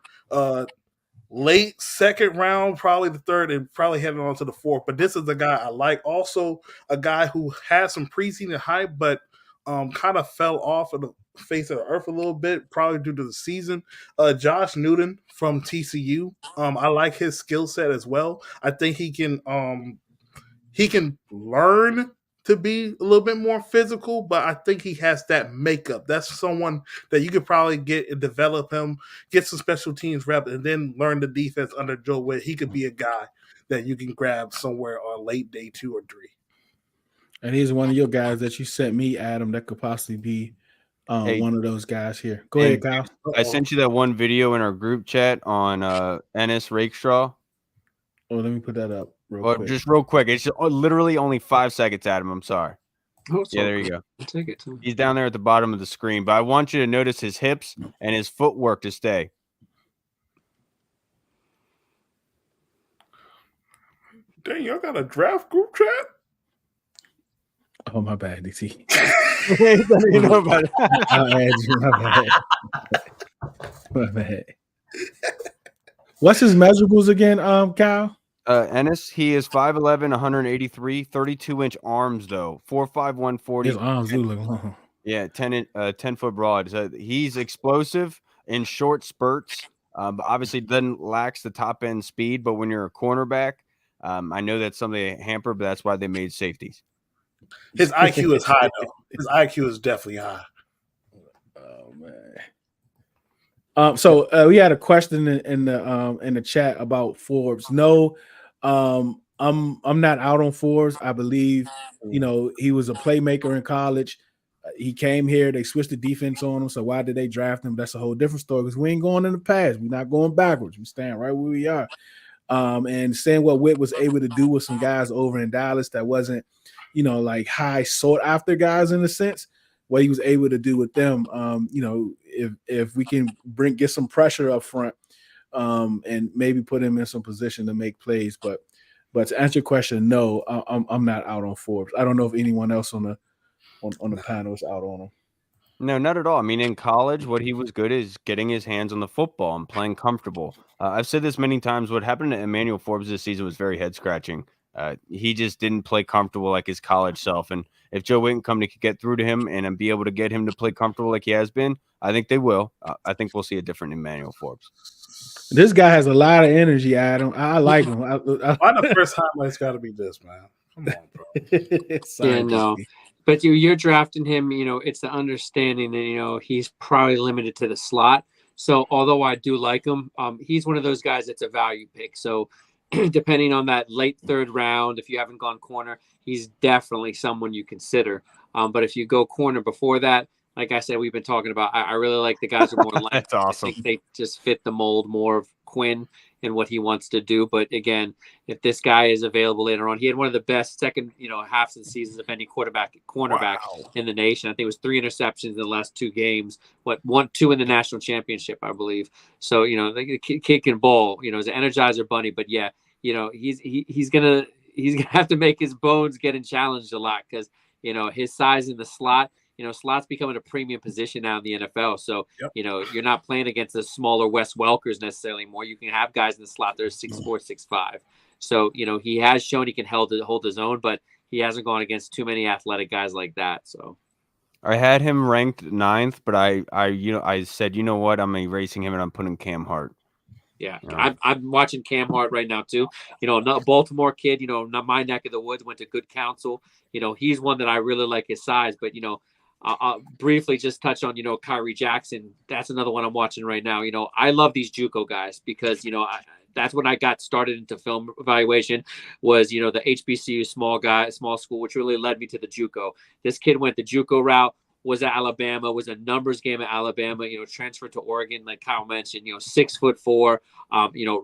S3: late second round, probably the third, and probably heading on to the 4th. But this is the guy I like. Also, a guy who has some preseason hype, but kind of fell off of the face of the earth a little bit, probably due to the season. Josh Newton from TCU. I like his skill set as well. I think he can learn to be a little bit more physical, but I think he has that makeup. That's someone that you could probably get and develop him, get some special teams rep, and then learn the defense under Joe Witt. He could be a guy that you can grab somewhere on late day 2 or 3.
S1: And he's one of your guys that you sent me, Adam, that could possibly be one of those guys here. Go ahead, Kyle.
S4: I sent you that one video in our group chat on Ennis Rakestraw.
S1: Oh, let me put that up quick.
S4: Just real quick. It's literally only 5 seconds, Adam. I'm sorry.
S2: Oh,
S4: yeah, there you go.
S2: I'll take it too.
S4: He's down there at the bottom of the screen, but I want you to notice his hips and his footwork to stay.
S3: Dang, y'all got a draft group chat?
S1: Oh, my bad, DC.
S4: You know about it.
S1: My bad. What's his measurables again, Kyle?
S4: Ennis, he is 5'11", 183, 32-inch arms, though. 4'5", 140.
S1: His arms do look long.
S4: Yeah, 10-foot broad. So he's explosive in short spurts. But obviously doesn't lacks the top-end speed. But when you're a cornerback, I know that's something they hamper, but that's why they mmade safeties.
S3: His IQ is high, though. His IQ is definitely high.
S1: Oh, man. So we had a question in the chat about Forbes. No, I'm not out on Forbes. I believe, he was a playmaker in college. He came here. They switched the defense on him. So why did they draft him? That's a whole different story because we ain't going in the past. We're not going backwards. We stand right where we are. And seeing what Witt was able to do with some guys over in Dallas that wasn't like high sought after guys in a sense. What he was able to do with them, if we can get some pressure up front, and maybe put him in some position to make plays. But to answer your question, no, I'm not out on Forbes. I don't know if anyone else on the panel is out on him.
S4: No, not at all. I mean, in college, what he was good is getting his hands on the football and playing comfortable. I've said this many times. What happened to Emmanuel Forbes this season was very head scratching. He just didn't play comfortable like his college self. And if Joe Witten Company could get through to him and be able to get him to play comfortable like he has been, I think they will. I think we'll see a different Emmanuel Forbes.
S1: This guy has a lot of energy, Adam. I like him.
S3: Why the first highlight's got to be this, man? Come on, bro.
S2: Yeah, no. But you're drafting him, it's the understanding that, he's probably limited to the slot. So although I do like him, he's one of those guys that's a value pick. So depending on that late third round, if you haven't gone corner, he's definitely someone you consider. But if you go corner before that, like I said, we've been talking about, I really like the guys who are more like,
S4: That's awesome.
S2: I think they just fit the mold more of Quinn and what he wants to do. But again, if this guy is available later on, he had one of the best second, halves of the seasons of any cornerback in the nation. I think it was 3 interceptions in the last 2 games. 2 in the national championship, I believe. So, the kid can ball, is an energizer bunny, but yeah, he's gonna have to make his bones getting challenged a lot because, his size in the slot, slot's becoming a premium position now in the NFL. So, you're not playing against the smaller Wes Welkers necessarily anymore. You can have guys in the slot that are 6'4", 6'5". So, he has shown he can hold his own, but he hasn't gone against too many athletic guys like that. So
S4: I had him ranked 9th, but I said, you know what? I'm erasing him and I'm putting Cam Hart.
S2: Yeah, I'm watching Cam Hart right now too. Not Baltimore kid. Not my neck of the woods. Went to good counsel. He's one that I really like his size. But I'll briefly just touch on Kyrie Jackson. That's another one I'm watching right now. I love these JUCO guys because that's when I got started into film evaluation. Was the HBCU small school, which really led me to the JUCO. This kid went the JUCO route. Was at Alabama, was a numbers game at Alabama, transferred to Oregon, like Kyle mentioned, 6'4",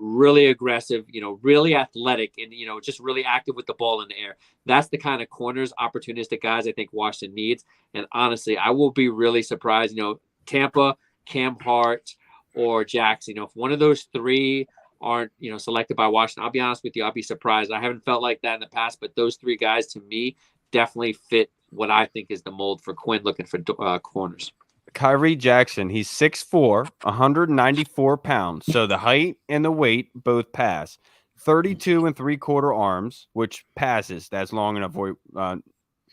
S2: really aggressive, really athletic and, just really active with the ball in the air. That's the kind of corners, opportunistic guys I think Washington needs. And honestly, I will be really surprised, Tampa, Cam Hart, or Jackson, if one of those 3 aren't, selected by Washington, I'll be honest with you, I'll be surprised. I haven't felt like that in the past, but those 3 guys to me definitely fit what I think is the mold for Quinn looking for corners.
S4: Kyrie Jackson, he's 6'4", 194 pounds. So the height and the weight both pass. 32 3/4 arms, which passes. That's long enough for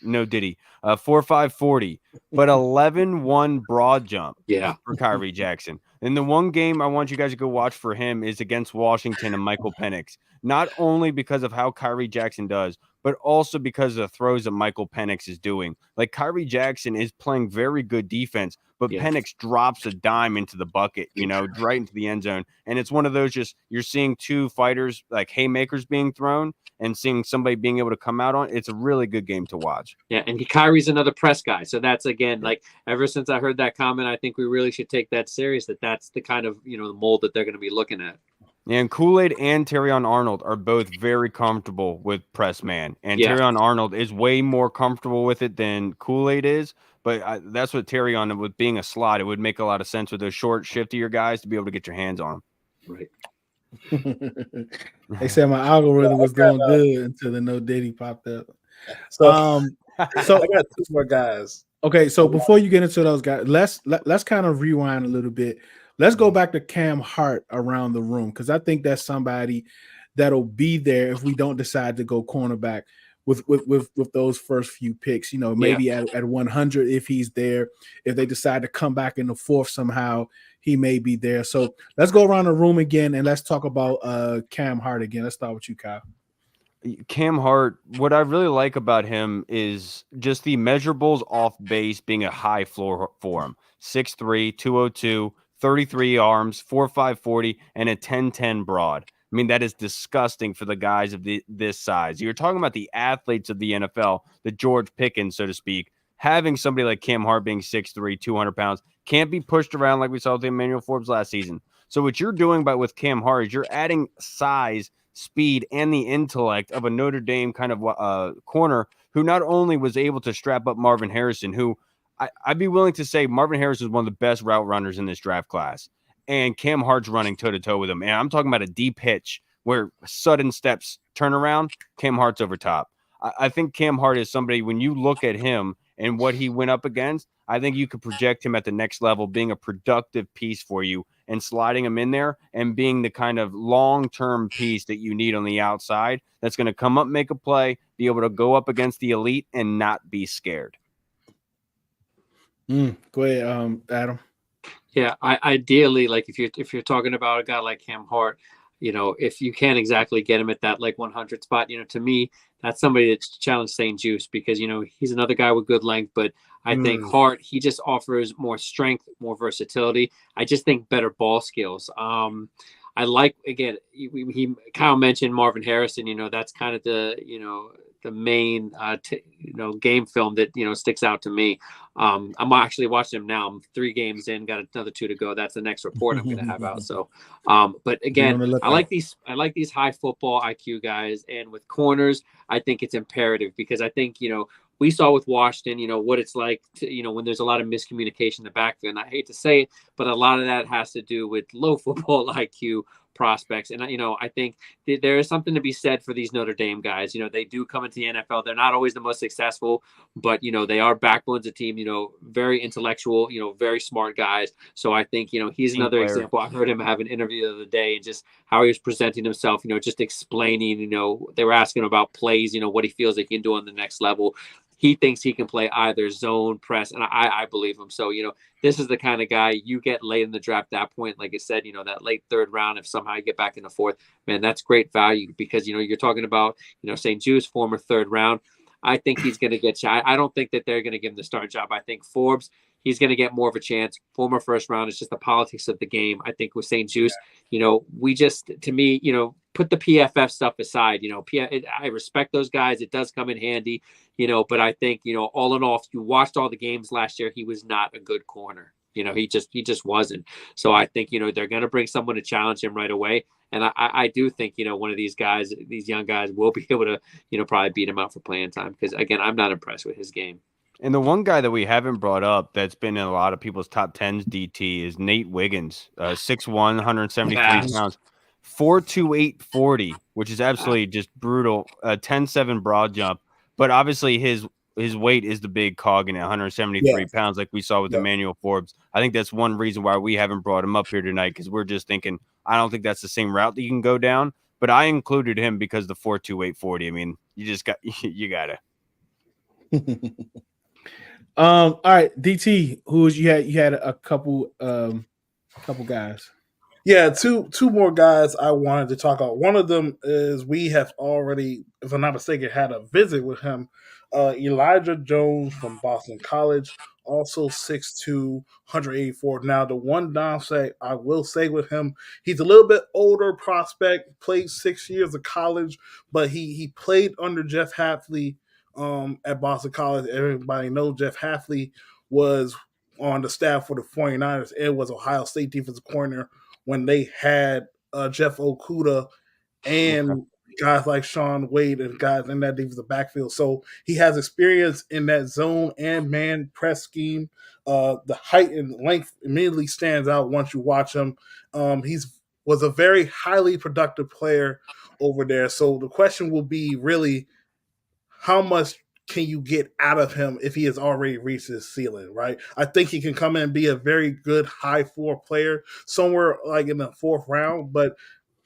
S4: no diddy. 4'5", 40, but 11-1 broad jump.
S2: Yeah,
S4: for Kyrie Jackson. And the one game I want you guys to go watch for him is against Washington and Michael Penix. Not only because of how Kyrie Jackson does, but also because of the throws that Michael Penix is doing. Like Kyrie Jackson is playing very good defense, but Penix drops a dime into the bucket, right into the end zone. And it's one of those you're seeing 2 fighters like haymakers being thrown and seeing somebody being able to come out on. It's a really good game to watch.
S2: Yeah, and Kyrie's another press guy. So that's, again, like ever since I heard that comment, I think we really should take that serious, that's the kind of, the mold that they're going to be looking at.
S4: And Kool-Aid and Terrion Arnold are both very comfortable with press man. And Terrion Arnold is way more comfortable with it than Kool-Aid is. But that's what Terrion, with being a slot, it would make a lot of sense with those short, shiftier guys to be able to get your hands on them.
S2: Right.
S1: They said my algorithm was going good until the no Diddy popped up.
S3: So
S1: I
S3: got 2 more guys.
S1: Okay, so before you get into those guys, let's kind of rewind a little bit. Let's go back to Cam Hart around the room because I think that's somebody that'll be there if we don't decide to go cornerback with those first few picks. Maybe at 100 if he's there. If they decide to come back in the 4th somehow, he may be there. So let's go around the room again and let's talk about Cam Hart again. Let's start with you, Kyle.
S4: Cam Hart, what I really like about him is just the measurables off base being a high floor for him. 6'3", 202, 33 arms, 4'5", 40, and a 10-10 broad. I mean, that is disgusting for the guys of this size. You're talking about the athletes of the NFL, the George Pickens, so to speak. Having somebody like Cam Hart being 6'3", 200 pounds, can't be pushed around like we saw with Emmanuel Forbes last season. So what you're doing with Cam Hart is you're adding size, speed, and the intellect of a Notre Dame kind of corner who not only was able to strap up Marvin Harrison, who I'd be willing to say Marvin Harrison is one of the best route runners in this draft class. And Cam Hart's running toe-to-toe with him. And I'm talking about a deep hitch where sudden steps turn around, Cam Hart's over top. I think Cam Hart is somebody, when you look at him and what he went up against, I think you could project him at the next level, being a productive piece for you and sliding him in there and being the kind of long-term piece that you need on the outside that's going to come up, make a play, be able to go up against the elite and not be scared.
S1: Go ahead, Adam.
S2: Yeah, ideally, like if you're talking about a guy like Cam Hart, if you can't exactly get him at that like 100 spot, to me, that's somebody that's challenged St. Juice because he's another guy with good length, but I think Hart, he just offers more strength, more versatility. I just think better ball skills. I like, again, Kyle mentioned Marvin Harrison. That's kind of the main game film that sticks out to me. I'm actually watching him now. I'm 3 games in, got another 2 to go. That's the next report I'm going to have out. So but again, I like these high football IQ guys, and with corners I think it's imperative because I think we saw with Washington what it's like to when there's a lot of miscommunication in the backfield, and I hate to say it, but a lot of that has to do with low football IQ prospects. And I think there is something to be said for these Notre Dame guys. They do come into the NFL. They're not always the most successful, but they are backbones of team, very intellectual, very smart guys. So I think he's another example. I heard him have an interview the other day and just how he was presenting himself, just explaining, they were asking about plays, what he feels like he can do on the next level. He thinks he can play either zone, press, and I believe him. So, this is the kind of guy you get late in the draft. At that point, like I said, that late 3rd round, if somehow you get back in the 4th, man, that's great value because, you're talking about, St. Juice, former 3rd round. I think he's going to get shot. I don't think that they're going to give him the start job. I think Forbes, he's going to get more of a chance. Former 1st round, it's just the politics of the game. I think with St. Juice, we just, to me, put the PFF stuff aside. I respect those guys. It does come in handy, but I think, all in all, if you watched all the games last year, he was not a good corner. He just wasn't. So I think, they're going to bring someone to challenge him right away. And I do think, one of these guys, these young guys will be able to, probably beat him out for playing time. Because, again, I'm not impressed with his game.
S4: And the one guy that we haven't brought up that's been in a lot of people's top 10s, DT, is Nate Wiggins, 6'1", 173 pounds, 4.28 40, which is absolutely just brutal, 10.7 broad jump. But obviously his weight is the big cog in 173 pounds like we saw with Emmanuel Forbes. I think that's one reason why we haven't brought him up here tonight because we're just thinking, I don't think that's the same route that you can go down. But I included him because the 4.28 40. I mean, you got to.
S1: All right, DT, you had a couple guys.
S3: Yeah, two more guys I wanted to talk about. One of them is we have already, if I'm not mistaken, had a visit with him. Elijah Jones from Boston College, also 6'2", 184. Now, the one downside I will say with him, he's a little bit older prospect, played 6 years of college, but he played under Jeff Hafley at Boston College. Everybody knows Jeff Hafley was on the staff for the 49ers and was Ohio State defensive coordinator when they had Jeff Okudah and guys like Sean Wade and guys in that defensive backfield. So he has experience in that zone and man press scheme. The height and length immediately stands out once you watch him. Was a very highly productive player over there. So the question will be really, how much can you get out of him if he has already reached his ceiling, right? I think he can come in and be a very good high floor player somewhere like in the 4th round, but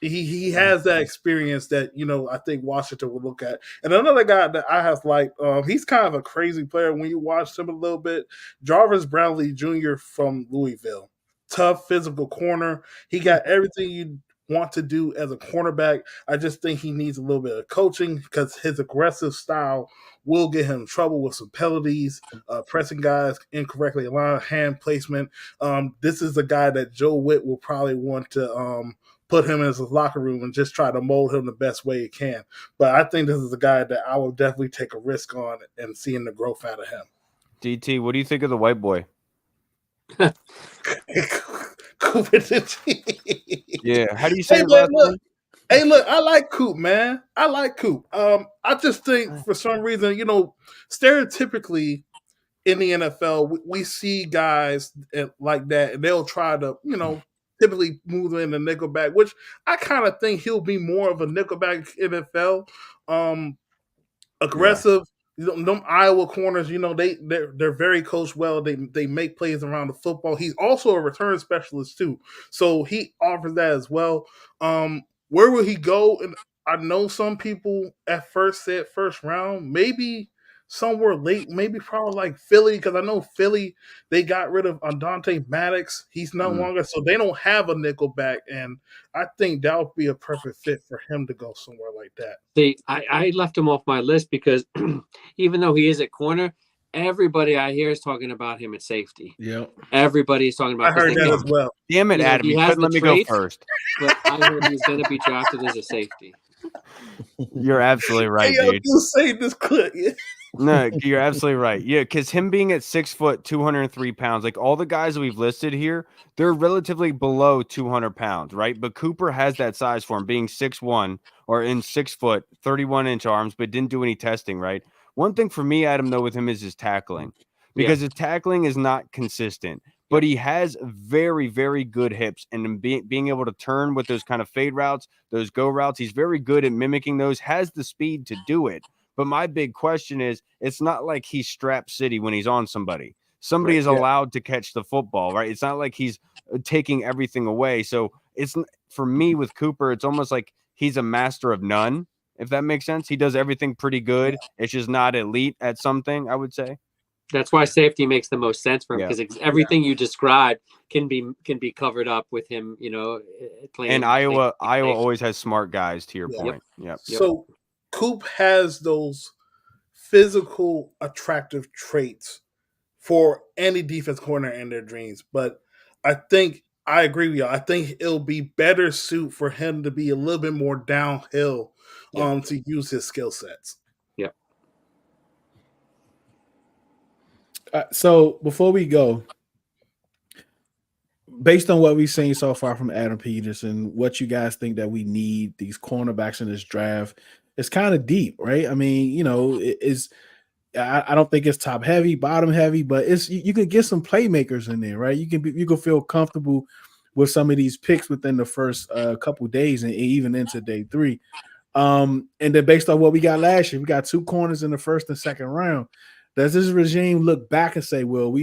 S3: he has that experience that, I think Washington will look at. And another guy that I have liked, he's kind of a crazy player when you watch him a little bit, Jarvis Brownlee Jr. from Louisville. Tough physical corner. He got everything you want to do as a cornerback. I just think he needs a little bit of coaching because his aggressive style will get him in trouble with some penalties, pressing guys incorrectly, aligned hand placement. This is a guy that Joe Witt will probably want to put him in his locker room and just try to mold him the best way he can. But I think this is a guy that I will definitely take a risk on and seeing the growth out of him.
S4: DT, what do you think of the white boy?
S3: Yeah,
S4: how do you say it?
S3: Hey, look, I like Coop, man. I like Coop. I just think for some reason, stereotypically in the NFL, we see guys like that, and they'll try to, typically move in the nickelback, which I kind of think he'll be more of a nickelback NFL. Aggressive. Them Iowa corners, they're very coached well. They make plays around the football. He's also a return specialist too, so he offers that as well. Where will he go? And I know some people at first said first round, maybe somewhere late, maybe probably like Philly, because I know Philly, they got rid of Andante Maddox. He's no longer, so they don't have a nickelback, and I think that would be a perfect fit for him to go somewhere like that.
S2: See, I left him off my list because even though he is at corner, everybody I hear is talking about him at safety.
S1: Yeah.
S2: Everybody's talking about.
S3: I heard that as well.
S4: Damn it, Adam! You couldn't let me go first.
S2: But I heard he's going to be drafted as a safety.
S4: You're absolutely right,
S3: Hey,
S4: dude.
S3: You say this clip. Yeah.
S4: No, you're absolutely right. Yeah, because him being at 6 foot, 203 pounds, like all the guys that we've listed here, they're relatively below 200 pounds, right? But Cooper has that size for him, being 6'1" or in 6 foot, 31-inch arms, but didn't do any testing, right? One thing for me, Adam, though, with him is his tackling, because his tackling is not consistent. But he has very, very good hips, and being able to turn with those kind of fade routes, those go routes, he's very good at mimicking those, has the speed to do it. But my big question is, it's not like he's strap city when he's on somebody. Somebody is allowed to catch the football, right? It's not like he's taking everything away. So it's, for me with Cooper, it's almost like he's a master of none, if that makes sense. He does everything pretty good. It's just not elite at something, I would say.
S2: That's why safety makes the most sense for him, because everything you described can be covered up with him, playing.
S4: And Iowa always has smart guys, to your point. Yep.
S3: So Coop has those physical, attractive traits for any defense corner in their dreams. But I think I agree with you. I think it'll be better suit for him to be a little bit more downhill to use his skill sets.
S2: Yeah.
S1: So before we go, based on what we've seen so far from Adam Peterson, what you guys think that we need these cornerbacks in this draft? It's kind of deep, right? I mean, I don't think it's top heavy, bottom heavy, but you can get some playmakers in there, right? You can feel comfortable with some of these picks within the first couple days and even into day 3. And then based on what we got last year, we got 2 corners in the first and second round. Does this regime look back and say, well,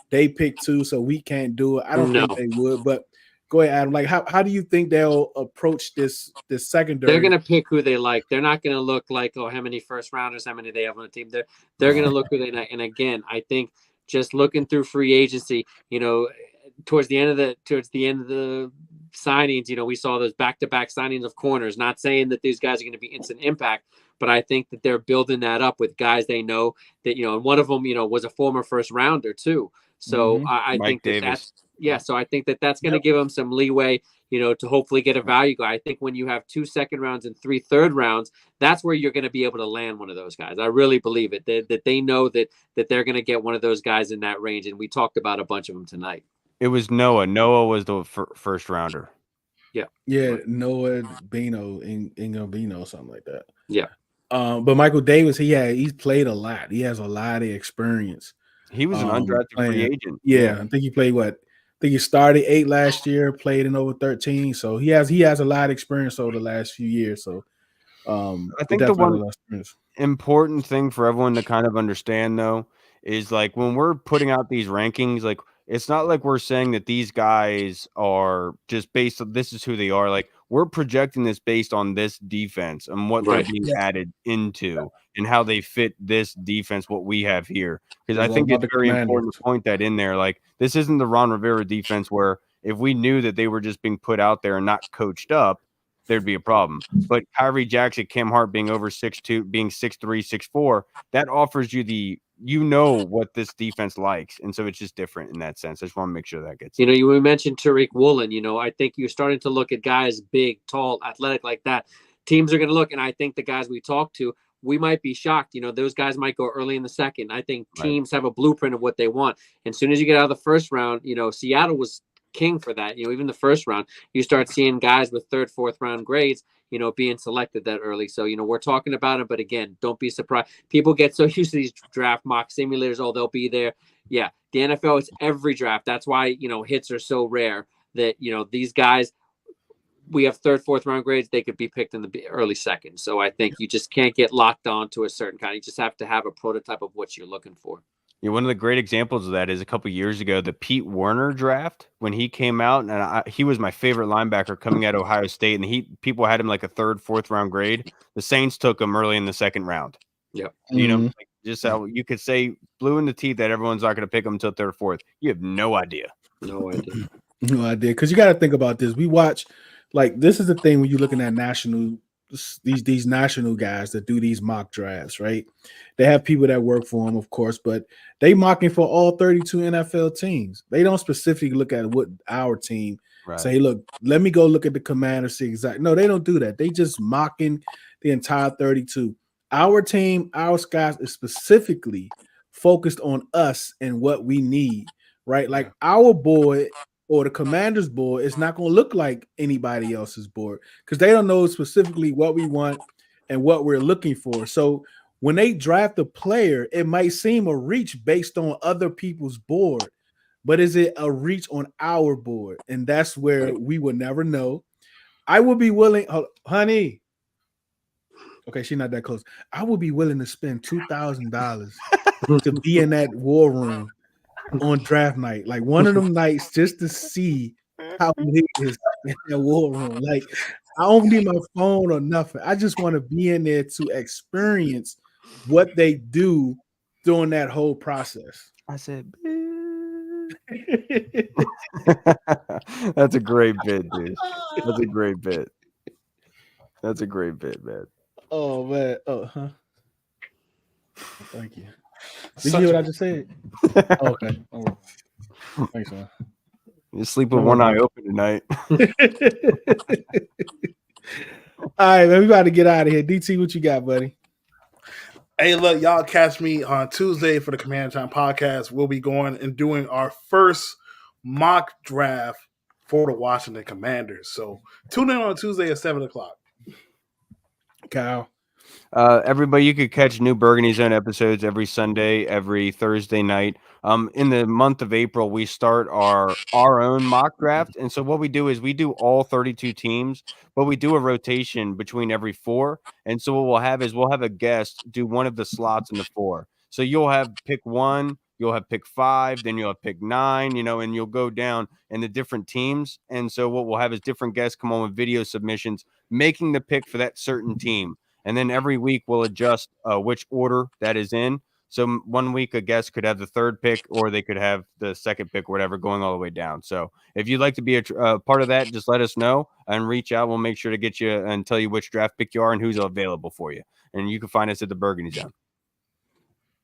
S1: they picked 2, so we can't do it? I don't think they would, but go ahead, Adam. Like, how do you think they'll approach this secondary?
S2: They're going to pick who they like. They're not going to look like, how many first rounders, how many they have on the team. They're going to look who they like. And again, I think just looking through free agency, towards the end of the signings, we saw those back-to-back signings of corners. Not saying that these guys are going to be instant impact, but I think that they're building that up with guys they know that, and one of them, was a former first rounder too. So I think that's so I think that's going to give them some leeway, to hopefully get a value guy. I think when you have 2 second rounds and 3 third rounds, that's where you're going to be able to land one of those guys. I really believe it, that they know that they're going to get one of those guys in that range. And we talked about a bunch of them tonight.
S4: It was Noah. Noah was the first rounder.
S1: Yeah, Noah Bino, Ingo Bino, something like that.
S2: Yeah.
S1: But Michael Davis, he's played a lot. He has a lot of experience.
S4: He was an undrafted free agent.
S1: Yeah, I think he played I think he started 8 last year, played in over 13. So he has a lot of experience over the last few years. So
S4: I think the one important thing for everyone to kind of understand, though, is like when we're putting out these rankings, like it's not like we're saying that these guys are just based on this is who they are. Like we're projecting this based on this defense and what they're being added into and how they fit this defense, what we have here. Because I think it's very important to point that in there. Like this isn't the Ron Rivera defense where if we knew that they were just being put out there and not coached up, there'd be a problem. But Kyrie Jackson, Cam Hart being over 6'2", being 6'3", 6'4", that offers you what this defense likes. And so it's just different in that sense. I just want to make sure that gets
S2: we mentioned Tariq Woolen. I think you're starting to look at guys big, tall, athletic like that. Teams are going to look, and I think the guys we talked to, we might be shocked. Those guys might go early in the second. I think teams have a blueprint of what they want. And as soon as you get out of the first round, Seattle was king for that. Even the first round, you start seeing guys with third, fourth round grades, being selected that early. So, we're talking about it, but again, don't be surprised. People get so used to these draft mock simulators. Oh, they'll be there. Yeah. The NFL is every draft. That's why, hits are so rare that, these guys, we have third, fourth round grades. They could be picked in the early second. So I think you just can't get locked on to a certain kind. You just have to have a prototype of what you're looking for.
S4: Yeah, one of the great examples of that is a couple years ago, the Pete Werner draft when he came out, and he was my favorite linebacker coming out of Ohio State, and people had him like a third, fourth round grade. The Saints took him early in the second round.
S2: Yeah,
S4: like just how you could say blue in the teeth that everyone's not going to pick him until third or fourth. You have no idea.
S2: No idea.
S1: No idea, because you got to think about this. We watch, like, this is the thing when you're looking at these national guys that do these mock drafts, right? They have people that work for them, of course, but they mocking for all 32 NFL teams. They don't specifically look at what our team say. Look, let me go look at the Commanders. See exactly. No, they don't do that. They just mocking the entire 32. Our team, our scouts is specifically focused on us and what we need, right? Like our board or the Commanders board is not going to look like anybody else's board because they don't know specifically what we want and what we're looking for. So when they draft a player, it might seem a reach based on other people's board, but is it a reach on our board? And that's where we will never know. I would be willing, honey. Okay, she's not that close. I would be willing to spend $2,000 to be in that war room on draft night, like one of them nights, just to see how big it is in that war room. Like, I don't need my phone or nothing. I just want to be in there to experience what they do during that whole process.
S4: I said, that's a great bit, dude. That's a great bit. That's a great bit, man.
S1: Oh man. Oh, huh. Thank you. Did you hear what I just said? Oh, okay. Oh, thanks, man.
S4: You sleep with one eye open tonight.
S1: All right, man. We about to get out of here. DT, what you got, buddy?
S3: Hey, look, y'all catch me on Tuesday for the Command Time podcast. We'll be going and doing our first mock draft for the Washington Commanders. So tune in on Tuesday at 7 o'clock.
S1: Kyle.
S4: Everybody, you could catch new Burgundy Zone episodes every Sunday, every Thursday night. In the month of April, we start our own mock draft. And so what we do is we do all 32 teams, but we do a rotation between every 4. And so what we'll have is we'll have a guest do one of the slots in the 4. So you'll have pick 1, you'll have pick 5, then you'll have pick 9, and you'll go down in the different teams. And so what we'll have is different guests come on with video submissions, making the pick for that certain team. And then every week we'll adjust which order that is in. So one week a guest could have the third pick or they could have the second pick or whatever going all the way down. So if you'd like to be a part of that, just let us know and reach out. We'll make sure to get you and tell you which draft pick you are and who's available for you. And you can find us at the Burgundy Zone.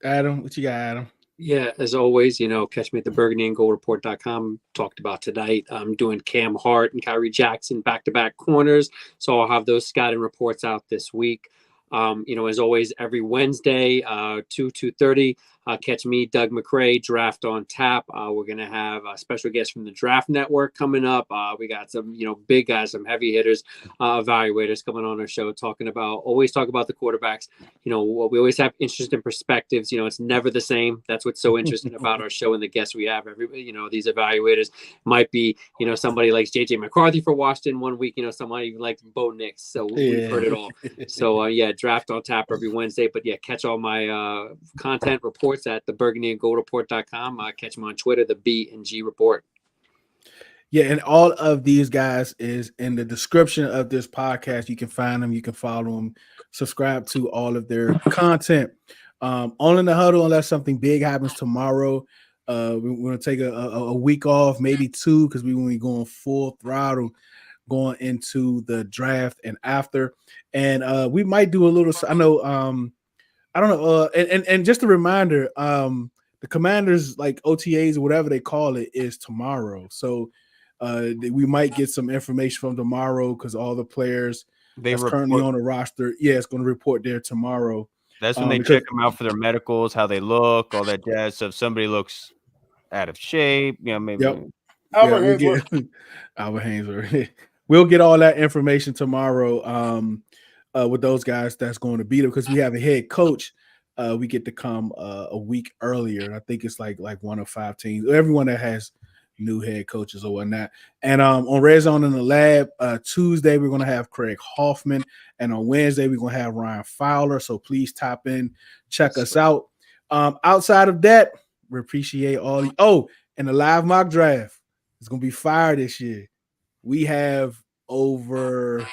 S1: Adam, what you got, Adam?
S2: Yeah, as always, catch me at the burgundyandgoldreport.com. Talked about tonight. I'm doing Cam Hart and Kyrie Jackson back-to-back corners. So I'll have those scouting reports out this week. As always, every Wednesday, 2:30, catch me, Doug McCrae, Draft on Tap. We're going to have a special guest from the Draft Network coming up. We got some, big guys, some heavy hitters, evaluators coming on our show, always talk about the quarterbacks. We always have interesting perspectives. It's never the same. That's what's so interesting about our show and the guests we have. These evaluators might be, somebody likes JJ McCarthy for Washington one week, somebody even likes Bo Nix. So we've heard it all. So, Draft on Tap every Wednesday. But catch all my content reports at the burgundyandgoldreport.com. Catch them on Twitter, the B&G Report.
S1: Yeah, and all of these guys is in the description of this podcast. You can find them, you can follow them, subscribe to all of their content. All in the huddle, unless something big happens tomorrow. We're going to take a week off, maybe 2, because we will be going full throttle going into the draft and after. And we might do a little, I don't know. And just a reminder, the Commanders, like OTAs or whatever they call it, is tomorrow. So we might get some information from tomorrow because all the players that's currently on the roster, it's going to report there tomorrow.
S4: That's when they check them out for their medicals, how they look, all that jazz. So if somebody looks out of shape, maybe.
S3: Albert
S1: we'll
S3: Hainsworth.
S1: get Albert Hainsworth. We'll get all that information tomorrow with those guys that's going to be there because we have a head coach. We get to come a week earlier. And I think it's like one of 5 teams. Everyone that has new head coaches or whatnot. And on Red Zone in the Lab, Tuesday, we're going to have Craig Hoffman. And on Wednesday, we're going to have Ryan Fowler. So please tap in, check us out. Outside of that, we appreciate all the – and the live mock draft is going to be fire this year. We have over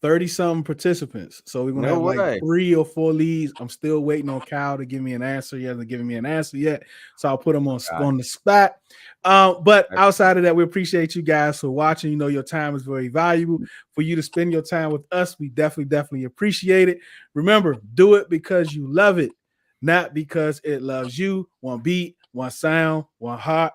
S1: 30-something participants. So we're going to have like 3 or 4 leads. I'm still waiting on Kyle to give me an answer. He hasn't given me an answer yet. So I'll put him on the spot. But outside of that, we appreciate you guys for watching. You know, your time is very valuable. For you to spend your time with us, we definitely appreciate it. Remember, do it because you love it, not because it loves you. One beat, one sound, one heart.